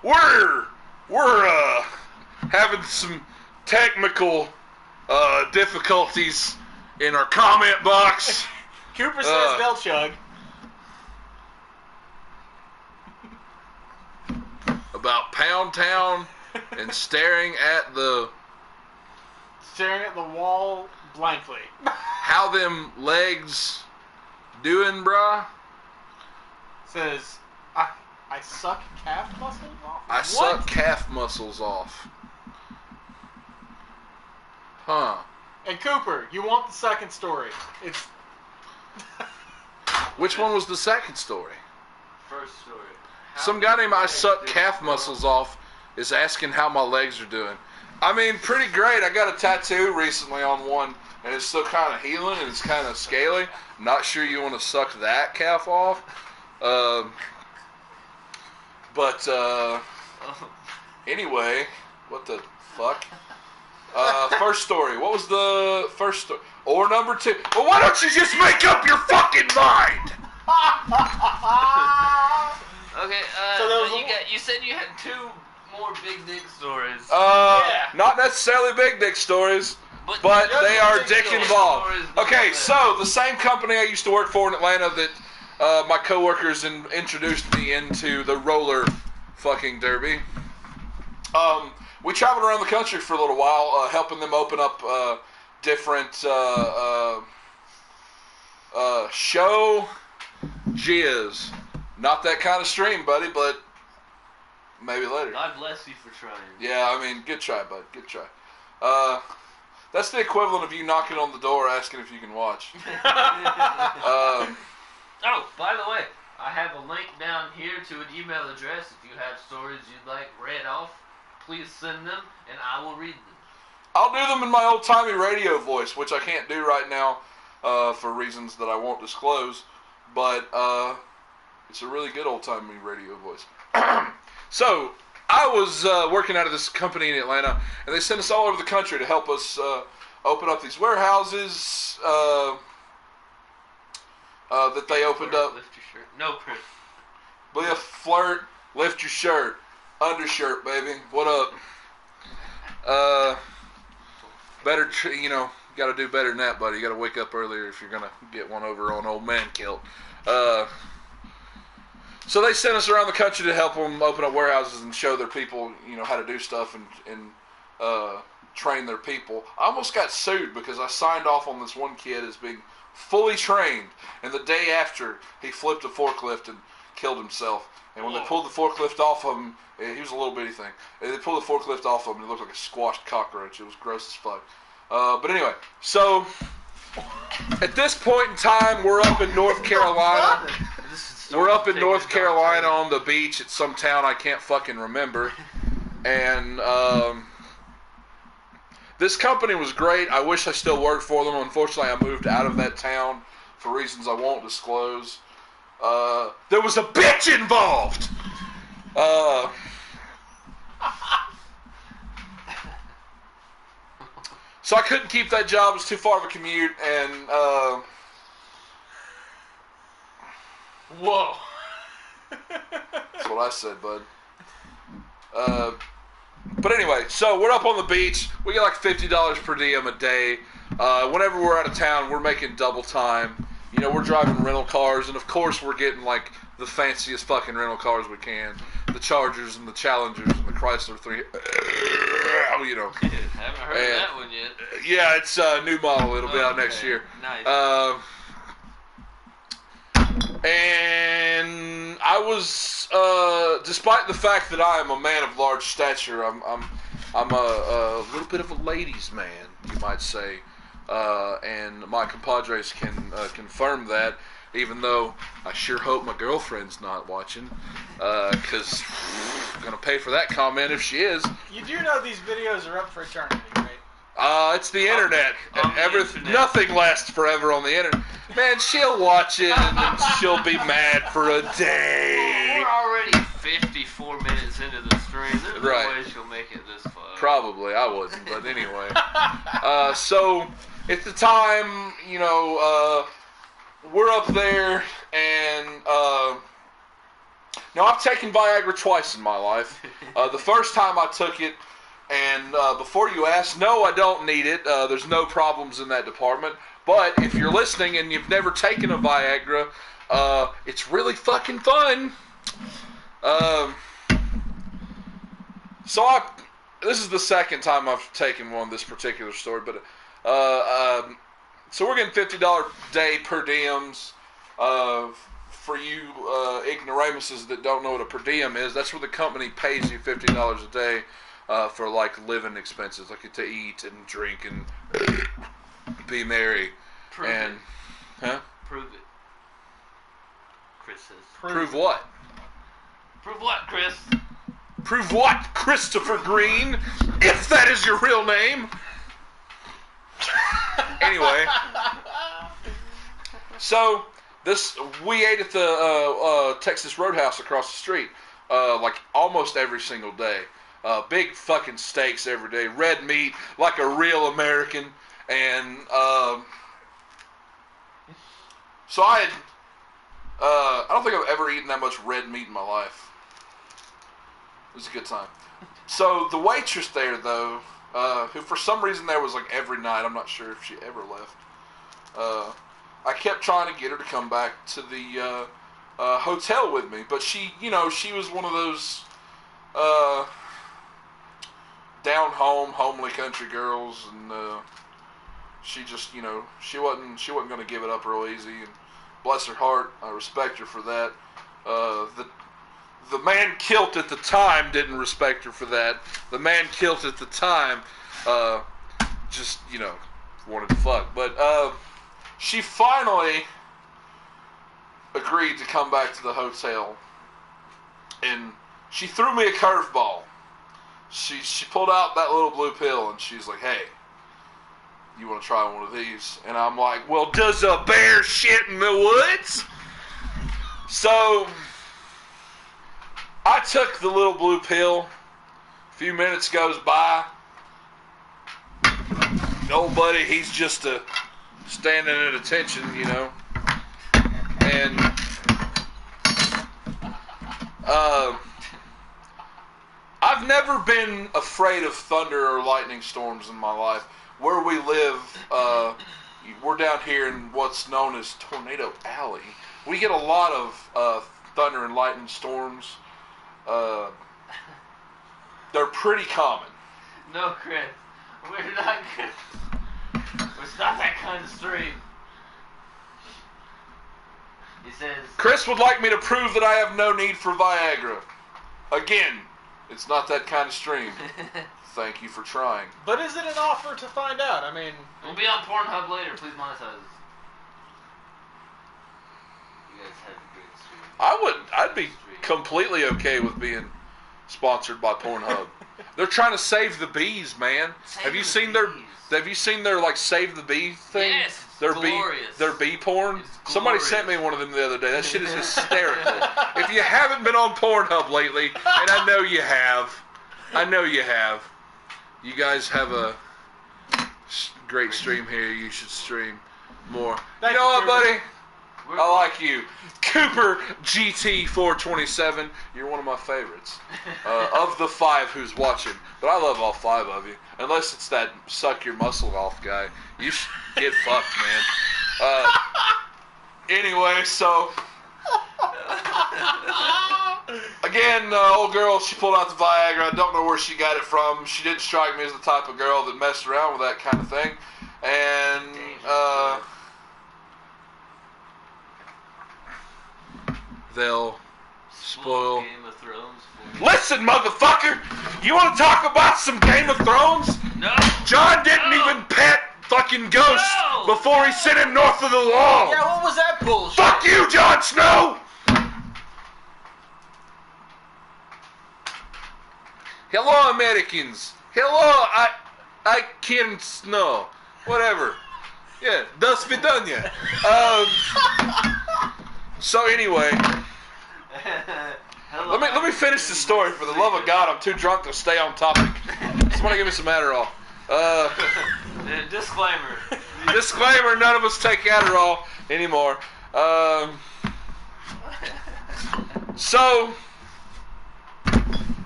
whoa! We're having some technical difficulties in our comment box.
Cooper says they'll chug.
About Pound Town and staring at the
Wall blankly.
How them legs doing, bruh?
Says, I suck calf muscles off?
I
What?
suck calf muscles off. Huh.
And Cooper, you want the second story. It's...
Which one was the second story?
First story.
Some guy named I Suck Calf Muscles Off is asking how my legs are doing. I mean, pretty great. I got a tattoo recently on one, and it's still kind of healing, and it's kind of scaly. I'm not sure you want to suck that calf off. But anyway, what the fuck? First story. What was the first story? Or number two? Well, why don't you just make up your fucking mind?
Okay,
So
you said you had two more big dick stories.
Yeah.
Not necessarily big dick stories, but they are dick involved. Okay, so the same company I used to work for in Atlanta that my coworkers introduced me into the roller fucking derby. We traveled around the country for a little while, helping them open up different show jizz. Not that kind of stream, buddy, but maybe later.
God bless you for trying.
Yeah, I mean, good try, bud. Good try. That's the equivalent of you knocking on the door asking if you can watch.
Oh, by the way, I have a link down here to an email address. If you have stories you'd like read off, please send them, and I will read them.
I'll do them in my old-timey radio voice, which I can't do right now for reasons that I won't disclose, but it's a really good old-timey radio voice. So, I was working out of this company in Atlanta, and they sent us all over the country to help us open up these warehouses that they opened up.
Lift your shirt. No, Chris.
Flirt, lift your shirt. Undershirt, baby. What up? Better, got to do better than that, buddy. You got to wake up earlier if you're going to get one over on old man kilt. So they sent us around the country to help them open up warehouses and show their people, how to do stuff and train their people. I almost got sued because I signed off on this one kid as being fully trained, and the day after, he flipped a forklift and killed himself. And when they pulled the forklift off of him, he was a little bitty thing. And they pulled the forklift off of him, and it looked like a squashed cockroach. It was gross as fuck. But anyway, so at this point in time, we're up in North Carolina. We're up in North Carolina on the beach at some town I can't fucking remember. And this company was great. I wish I still worked for them. Unfortunately, I moved out of that town for reasons I won't disclose. There was a bitch involved. So I couldn't keep that job. It was too far of a commute, and
Whoa.
that's what I said, bud. But anyway, so we're up on the beach. We get like $50 per diem a day. Whenever we're out of town, we're making double time. We're driving rental cars, and of course we're getting like the fanciest fucking rental cars we can. The Chargers and the Challengers and the Chrysler 3.
Haven't heard of that one yet.
Yeah, it's a new model. It'll be out next year.
Nice.
And I was, despite the fact that I am a man of large stature, I'm a little bit of a ladies' man, you might say. And my compadres can confirm that, even though I sure hope my girlfriend's not watching, because I'm going to pay for that comment if she is.
You do know these videos are up for eternity, right?
It's the internet.
On the internet.
Nothing lasts forever on the internet. Man, she'll watch it and then she'll be mad for a day.
We're already 54 minutes into the stream. There's no way she'll make it this far.
Probably, I wouldn't, but anyway. So, at the time, we're up there, and now I've taken Viagra twice in my life. The first time I took it, and before you ask, no, I don't need it. There's no problems in that department. But if you're listening and you've never taken a Viagra, it's really fucking fun. So this is the second time I've taken one, this particular story, but So we're getting $50 day per diems. For you ignoramuses that don't know what a per diem is, that's where the company pays you $50 a day for like living expenses, like to eat and drink and be merry.
Prove
and
it.
Huh?
Prove it. Chris says.
Prove what?
Prove what, Chris?
Prove what, Christopher Green? If that is your real name. Anyway, so we ate at the Texas Roadhouse across the street, like almost every single day. Big fucking steaks every day, red meat like a real American, and so I don't think I've ever eaten that much red meat in my life. It was a good time. So the waitress there, though, who for some reason there was like every night, I'm not sure if she ever left. I kept trying to get her to come back to the hotel with me, but she was one of those down home, homely country girls, and she just, she wasn't going to give it up real easy. And bless her heart, I respect her for that. The man kilt at the time didn't respect her for that. The man kilt at the time just, wanted to fuck. But she finally agreed to come back to the hotel, and she threw me a curveball. She pulled out that little blue pill, and she's like, "Hey, you want to try one of these?" And I'm like, "Well, does a bear shit in the woods?" So I took the little blue pill. A few minutes goes by. Old buddy, he's just standing at attention, And I've never been afraid of thunder or lightning storms in my life. Where we live, we're down here in what's known as Tornado Alley. We get a lot of thunder and lightning storms. They're pretty common.
No, Chris. We're not good. It's not that kind of stream. He says...
Chris would like me to prove that I have no need for Viagra. Again, it's not that kind of stream. Thank you for trying.
But is it an offer to find out? I mean...
We'll be on Pornhub later. Please monetize us. You guys have a great stream.
I'd be completely okay with being sponsored by Pornhub. They're trying to save the bees, man. Have you seen their like Save the Bee thing?
Yes,
their
glorious.
Their bee porn?
It's
Somebody
glorious.
sent me one of them the other day. That shit is hysterical. If you haven't been on Pornhub lately, and I know you have, you guys have a great stream here. You should stream more. You know what, buddy? I like you. Cooper GT427. You're one of my favorites. Of the 5 who's watching. But I love all 5 of you. Unless it's that suck your muscle off guy. You should get fucked, man. Anyway, so... Again, old girl, she pulled out the Viagra. I don't know where she got it from. She didn't strike me as the type of girl that messed around with that kind of thing. And, they'll spoil.
Game of Thrones for you.
Listen, motherfucker! You want to talk about some Game of Thrones?
No!
John didn't even pet fucking Ghost before he sent him north of the wall!
Yeah, what was that bullshit?
Fuck you, Jon Snow! Hello, Americans. Hello, I can Snow. Whatever. Yeah, до свидания. So anyway, let me finish the story. For the love of God, I'm too drunk to stay on topic. Somebody give me some Adderall.
Disclaimer.
Disclaimer: none of us take Adderall anymore. So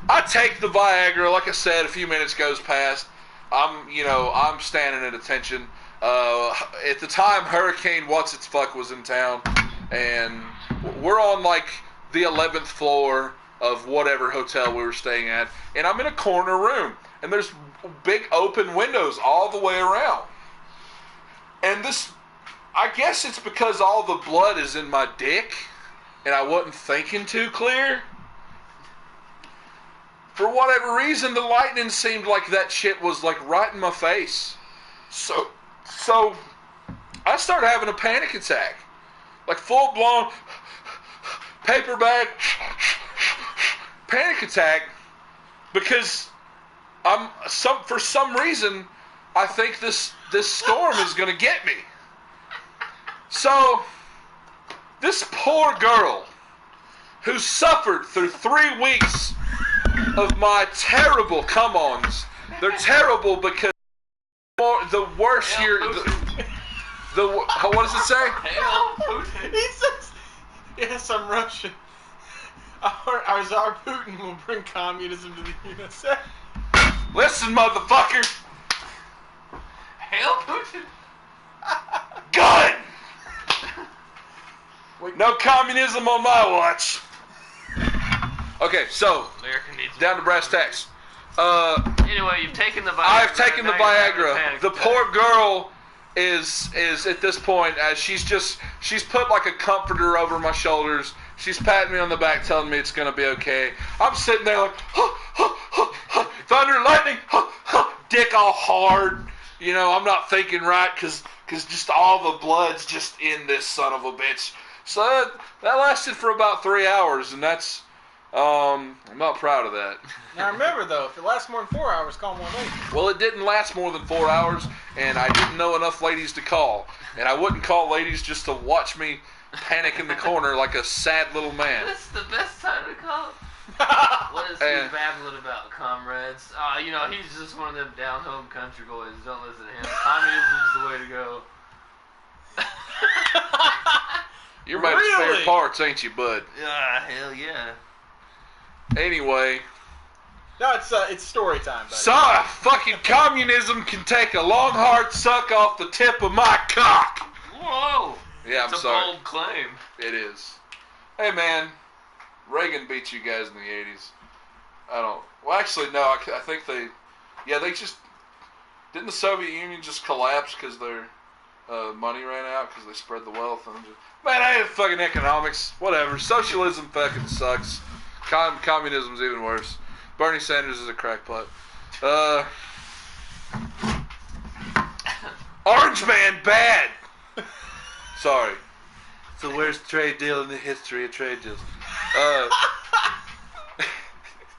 I take the Viagra. Like I said, a few minutes goes past. I'm standing at attention. At the time, Hurricane What's-Its-Fuck was in town, and we're on like the 11th floor of whatever hotel we were staying at, and I'm in a corner room, and there's big open windows all the way around. And this, I guess it's because all the blood is in my dick, and I wasn't thinking too clear. For whatever reason, the lightning seemed like that shit was like right in my face. So I started having a panic attack. Like full blown paper bag panic attack because for some reason I think this storm is gonna get me. So this poor girl who suffered through 3 weeks of my terrible come-ons. They're terrible because the worst year. What does it say?
Hail Putin.
He says, "Yes, I'm Russian. Our Tsar Putin will bring communism to the USA."
Listen, motherfucker.
Hail Putin.
Gun. No communism on my watch. Okay, so
America needs
down to brass tacks.
Anyway, you've taken the Viagra.
I've taken the
now you're having a
Viagra.
panic
The
attack.
poor girl is at this point as she's put like a comforter over my shoulders. She's patting me on the back, telling me it's gonna be okay. I'm sitting there like, thunder, lightning, dick all hard. You know, I'm not thinking right because just all the blood's just in this son of a bitch. So that lasted for about 3 hours, and that's I'm not proud of that.
Now remember though, if it lasts more than 4 hours, call 1-800.
Well, it didn't last more than 4 hours, and I didn't know enough ladies to call. And I wouldn't call ladies just to watch me panic in the corner like a sad little man.
That's the best time to call. What is he babbling about, comrades? You know, he's just one of them down-home country boys. Don't listen to him. Communism's the way to go.
You're made of spare parts, ain't you, bud?
Hell yeah.
Anyway.
No, it's story time, buddy.
So, fucking communism can take a long, hard suck off the tip of my cock.
Whoa.
Yeah, I'm
It's
sorry.
a bold claim.
It is. Hey, man. Reagan beat you guys in the 80s. Well, actually, no. I think they just... Didn't the Soviet Union just collapse because their money ran out because they spread the wealth? And man, I hate fucking economics. Whatever. Socialism fucking sucks. Communism's even worse. Bernie Sanders is a crackpot. Orange Man, bad! Sorry. It's the worst trade deal in the history of trade deals.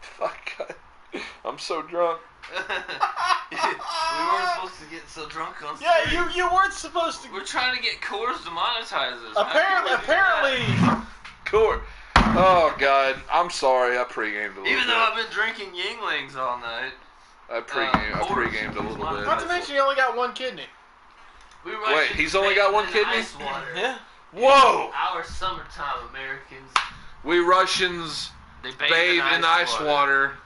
Fuck, God. I'm so drunk.
We weren't supposed to get so drunk on stream.
Yeah, you weren't supposed to.
We're trying to get Coors to monetize us.
Apparently.
Cool. Oh, God. I'm sorry. I pre-gamed a little
Even
bit.
though I've been drinking Yinglings all night.
I pre-gamed a little bit.
Not to mention you only got one kidney.
Wait, he's only got one kidney?
Ice water.
Yeah.
Whoa!
Our summertime Americans.
We Russians
They
bathe in ice water.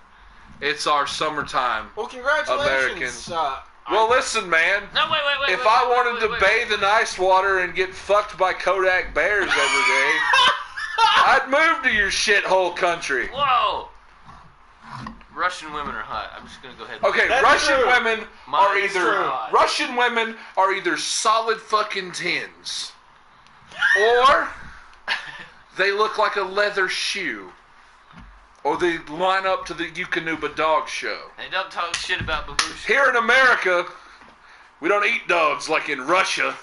It's our summertime.
Well, congratulations.
Americans.
Well,
Well, listen, man.
No, wait.
If I wanted to bathe in ice water and get fucked by Kodak bears every day, I'd move to your shithole country.
Whoa! Russian women are hot. I'm just gonna go ahead.
Okay,
That's
Russian
true.
women
Mine's
are either solid fucking tins, or they look like a leather shoe, or they line up to the Yukonuba dog show.
Hey, don't talk shit about babusha.
Here in America, we don't eat dogs like in Russia.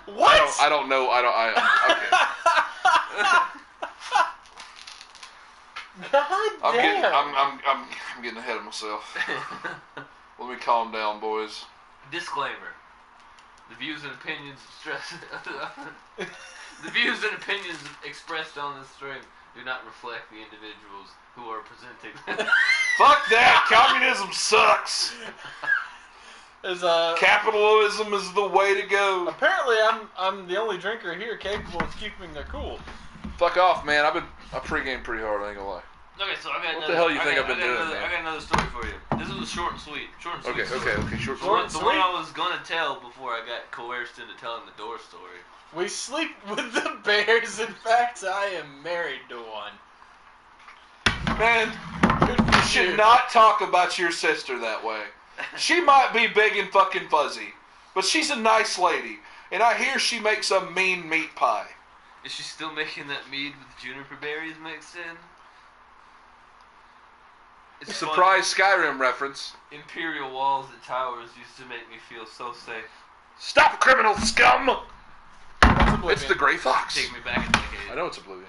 What?
I don't know. Okay.
God damn.
I'm getting ahead of myself. Let me calm down, boys.
Disclaimer: the views and opinions expressed on this stream do not reflect the individuals who are presenting.
Fuck that! Communism sucks. Capitalism is the way to go.
Apparently, I'm the only drinker here capable of keeping their cool.
Fuck off, man. I pre-gamed pretty hard. I ain't gonna lie.
Okay, so I got
What the hell you think I've been doing, man?
I got another story for you. This is short and sweet.
Okay. Short.
The one I was gonna tell before I got coerced into telling the door story.
We sleep with the bears. In fact, I am married to one.
Man,
Good
you
for
should not talk about your sister that way. She might be big and fucking fuzzy, but she's a nice lady, and I hear she makes a mean meat pie.
Is she still making that mead with juniper berries mixed in? It's
Surprise Skyrim reference.
funny. Imperial walls and towers used to make me feel so safe.
Stop, criminal scum! It's the Grey Fox.
Take me back in the decade.
I know it's Oblivion.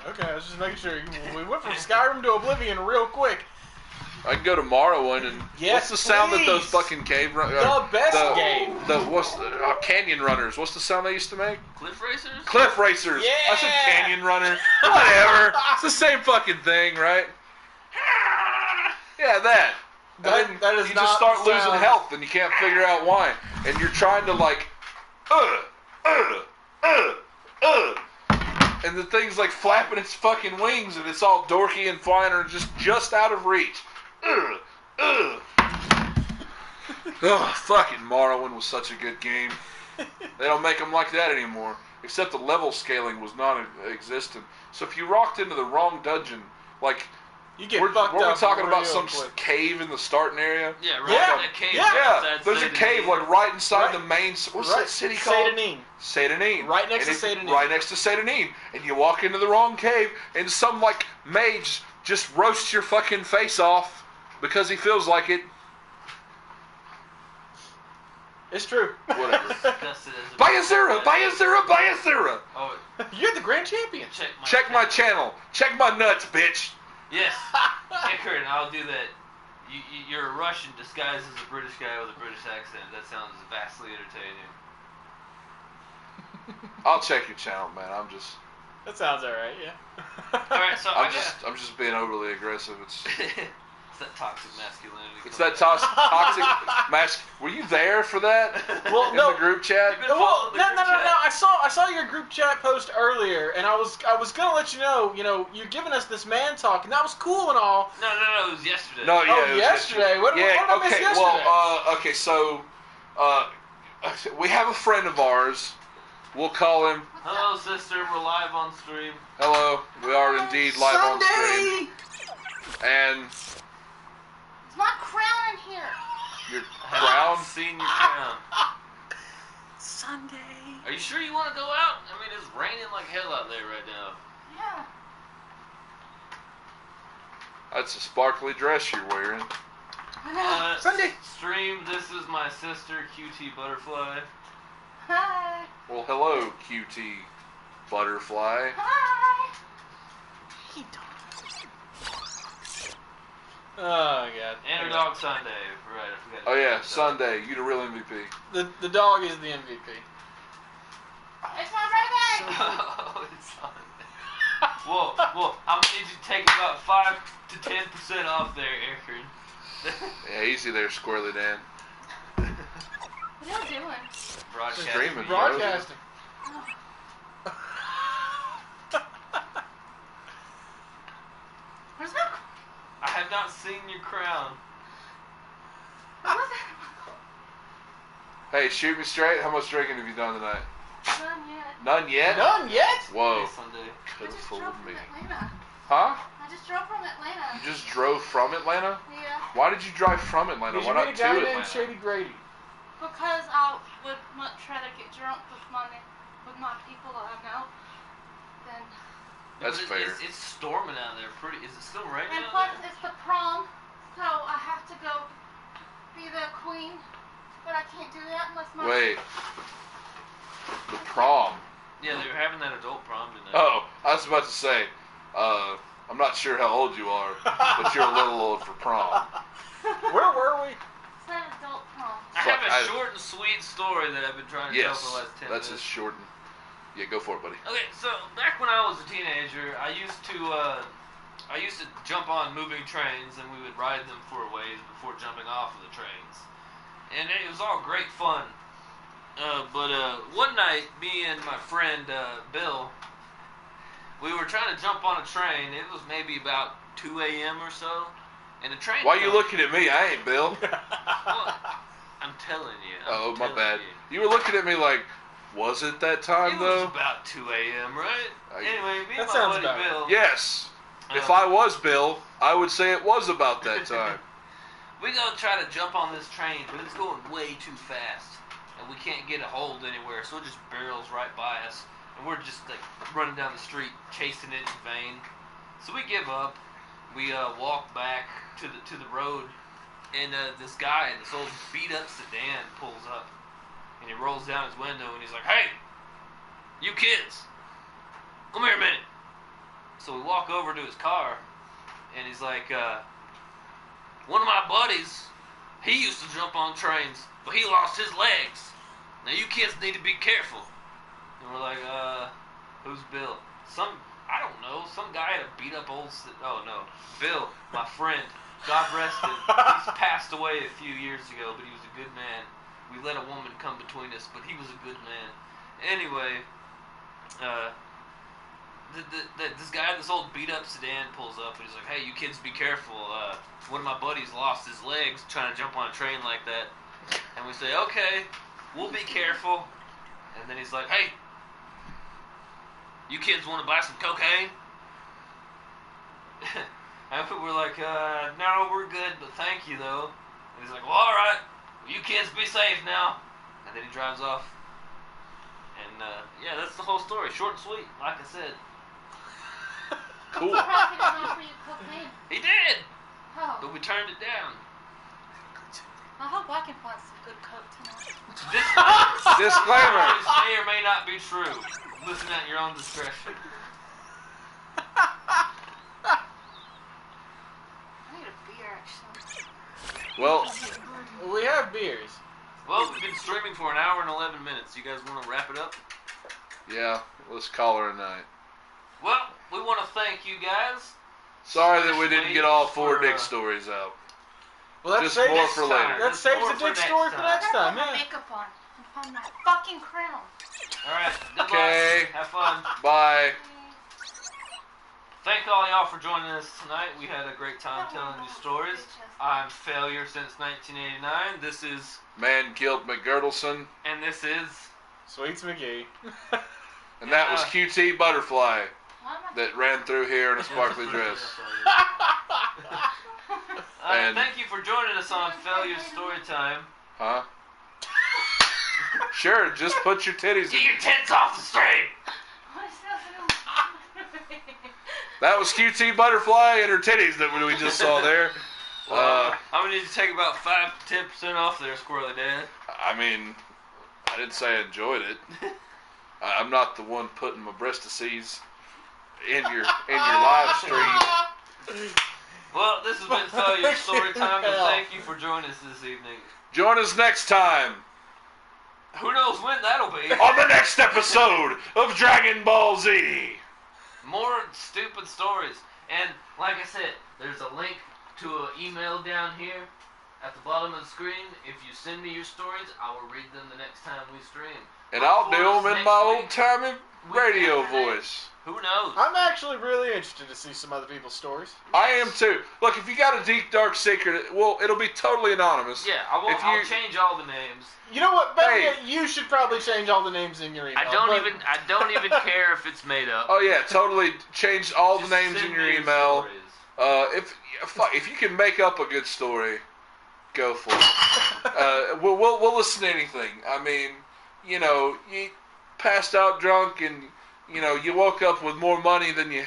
Okay, I was just making sure. We went from Skyrim to Oblivion real quick.
I can go to Morrowind and
Yes,
what's the sound that those
please.
fucking cave
The best game.
What's the canyon runners? What's the sound they used to make?
Cliff racers?
Cliff racers.
Yeah.
I said canyon runner. Whatever. It's the same fucking thing, right? Yeah, that. And then
That is
you
not
just start losing
sound-
health and you can't figure out why. And you're trying to like, and the thing's like flapping its fucking wings and it's all dorky and flying or just out of reach. Oh, fucking Morrowind was such a good game. They don't make them like that anymore. Except the level scaling was non-existent. So if you rocked into the wrong dungeon, like,
You get
we're
fucked up
talking about
real
some
quick.
cave in the starting area.
Yeah, right
Yeah,
in that cave.
yeah.
Yeah,
outside
there's a
Satan
cave
Eve.
like right inside
Right.
the main. What's that city called?
Satanine.
Satanine.
Right next
And
to Satanine.
Right next to Satanine. And you walk into the wrong cave, and some like mage just roasts your fucking face off because he feels like it.
It's true.
Whatever.
Disgusted as a
Bayazura, Bayazura, Bayazura.
Oh,
You're the grand champion.
Check my channel. Check my nuts, bitch.
Yes. Ikarin, I'll do that. You're a Russian disguised as a British guy with a British accent. That sounds vastly entertaining.
I'll check your channel, man. I'm just
That sounds alright, yeah.
Alright, so
I'm just being overly aggressive. It's
that toxic masculinity.
it's that toxic mask. Were you there for that?
Well,
In
no.
the group chat?
You've been
Well,
following the
no.
group chat.
I saw your group chat post earlier, and I was gonna let you know, you're giving us this man talk, and that was cool and all.
No, it was yesterday.
No, yeah.
Oh,
it was
yesterday? What did I miss
okay.
yesterday?
Well, okay. So, we have a friend of ours. We'll call him.
Hello, sister. We're live on stream.
Hello. We are indeed live on stream. And
It's my crown in here.
your
I haven't
crown.
seen your crown.
Sunday.
Are you sure you want to go out? I mean, it's raining like hell out there right now.
Yeah.
That's a sparkly dress you're wearing.
I know.
Sunday.
Stream, this is my sister, QT Butterfly.
Hi.
Well, hello, QT Butterfly.
Hi.
Oh god.
And her dog Sunday. Right, I forgot.
Oh yeah,
Dog.
Sunday. You the real MVP.
The dog is the MVP.
It's my birthday.
Oh, it's Sunday. Well, I'm gonna need you to take about 5 to 10% off there, Aaron.
Yeah, easy there, Squirrely Dan.
What are you doing?
Broadcast.
Streaming, bro.
Broadcasting.
Where's my?
I have not seen your crown.
What's that?
Hey, shoot me straight. How much drinking have you done tonight?
None yet.
None yet?
Done yet?
Whoa.
Hey, Sunday.
I
Could have
just
fooled
drove from
me.
Atlanta.
Huh?
I just drove from Atlanta.
You just drove from Atlanta?
Yeah.
Why did you drive from Atlanta?
Did
Why
you
not
meet
to
a guy
Atlanta?
named Shady Grady?
Because I would much rather get drunk with my people that I know than.
That's
But
fair.
It's storming out there. Pretty. Is it still raining
And
out
plus,
there?
it's the prom, so I have to go be the queen. But I can't do that unless my.
Wait. The prom.
Yeah, they're having that adult prom tonight.
Oh, I was about to say, I'm not sure how old you are, but you're a little old for prom.
Where were we?
It's not adult prom.
I have a
I-
short and sweet story that I've been trying to tell
Yes,
for the last 10
that's
minutes.
as short. Yeah, go for it, buddy.
Okay, so back when I was a teenager, I used to jump on moving trains, and we would ride them for a ways before jumping off of the trains, and it was all great fun. But one night, me and my friend Bill, we were trying to jump on a train. It was maybe about 2 a.m. or so, and the train.
Why are you looking at me? I ain't Bill.
Well, I'm telling you.
Oh, my
telling
bad.
you.
You were looking at me like, was it that time,
It
though?
was about 2 a.m., right? Anyway, me and
That
my
sounds
buddy
about right.
Bill.
Yes. If I was Bill, I would say it was about that time.
We go try to jump on this train, but it's going way too fast. and we can't get a hold anywhere, so it just barrels right by us, and we're just like running down the street chasing it in vain. So we give up. We walk back to the road, and this guy in this old beat up sedan pulls up, and he rolls down his window, and he's like, "Hey, you kids, come here a minute." So we walk over to his car, and he's like, "One of my buddies, he used to jump on trains, but he lost his legs. Now you kids need to be careful." And we're like, who's Bill? I don't know, some guy had a beat up old, oh no, Bill, my friend, God rest him. He's passed away a few years ago, but he was a good man. We let a woman come between us, but he was a good man. Anyway, this guy in this old beat up sedan pulls up, and he's like, "Hey, you kids be careful. One of my buddies lost his legs trying to jump on a train like that." And we say, "Okay, we'll be careful." And then he's like, "Hey, you kids want to buy some cocaine?" And we're like, "No, we're good, but thank you, though." And he's like, "Well, all right. Well, you kids be safe now." And then he drives off. And, yeah, that's the whole story. Short and sweet, like I said.
Cool.
I'm surprised he didn't offer you cocaine.
He did,
Oh.
but we turned it down.
I hope I can find some good coke tonight.
Disclaimer.
This may or may not be true. Listen at your own discretion.
I need a beer, actually.
Well,
We have beers.
Well, we've been streaming for an hour and 11 minutes. You guys want to wrap it up?
yeah, let's call her a night.
Well, we want to thank you guys.
Sorry that we didn't get all four
For,
dick stories out.
Well, that
Just
saves,
more for later.
that saves
More
the
for
dick
next
story for
time.
next
I
time,
gotta put my
yeah.
makeup on and find my fucking crown.
All right. Good
Okay.
luck. Have fun.
Bye.
Thank all y'all for joining us tonight. We had a great time telling you stories. I'm Failure since 1989. This is,
Man killed McGirdleson,
and this is.
Sweets McGee.
and that was QT Butterfly
Why am I
that ran through here in a sparkly dress. And-
Thank you for joining us on Failure Storytime.
Huh? Sure, just put your titties
Get
in.
your tits off the stream!
What's that?
That was QT Butterfly and her titties that we just saw there.
I'm gonna need to take about 5 to 10% off there, Squirrely Dad.
I mean, I didn't say I enjoyed it. I'm not the one putting my breastises in your live stream.
Well, this has been Failure Storytime, and thank you for joining us this evening.
Join us next time
Who knows when that'll be?
on the next episode of Dragon Ball Z.
More stupid stories. And like I said, there's a link to an email down here at the bottom of the screen. If you send me your stories, I will read them the next time we stream.
And I'll do them in my old-timey radio
Saturday.
voice.
Who knows?
I'm actually really interested to see some other people's stories.
I am too. Look, if you got a deep, dark secret, well, it'll be totally anonymous.
Yeah, I'll change all the names.
You know what? Better
Hey.
yet, you should probably change all the names in your email.
I don't even care if it's made up.
Oh yeah, totally change all
Just
the names
send
in your
me
email.
stories.
If you can make up a good story, go for it. We'll listen to anything. I mean, you passed out drunk and you woke up with more money than you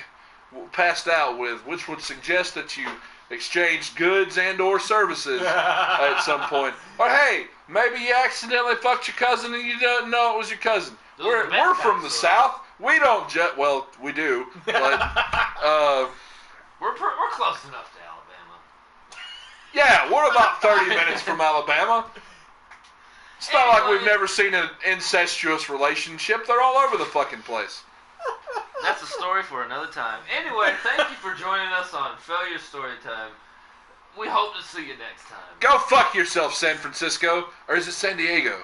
passed out with, which would suggest that you exchanged goods and or services at some point. Or hey, maybe you accidentally fucked your cousin and you didn't know it was your cousin.
Those are the best
We're
kind
from
of
the
stories.
South. We don't well, we do, but
We're close enough to Alabama.
yeah, we're about 30 minutes from Alabama. It's not like we've never seen an incestuous relationship. They're all over the fucking place.
That's a story for another time. Anyway, thank you for joining us on Failure Storytime. We hope to see you next time.
Go fuck yourself, San Francisco. Or is it San Diego?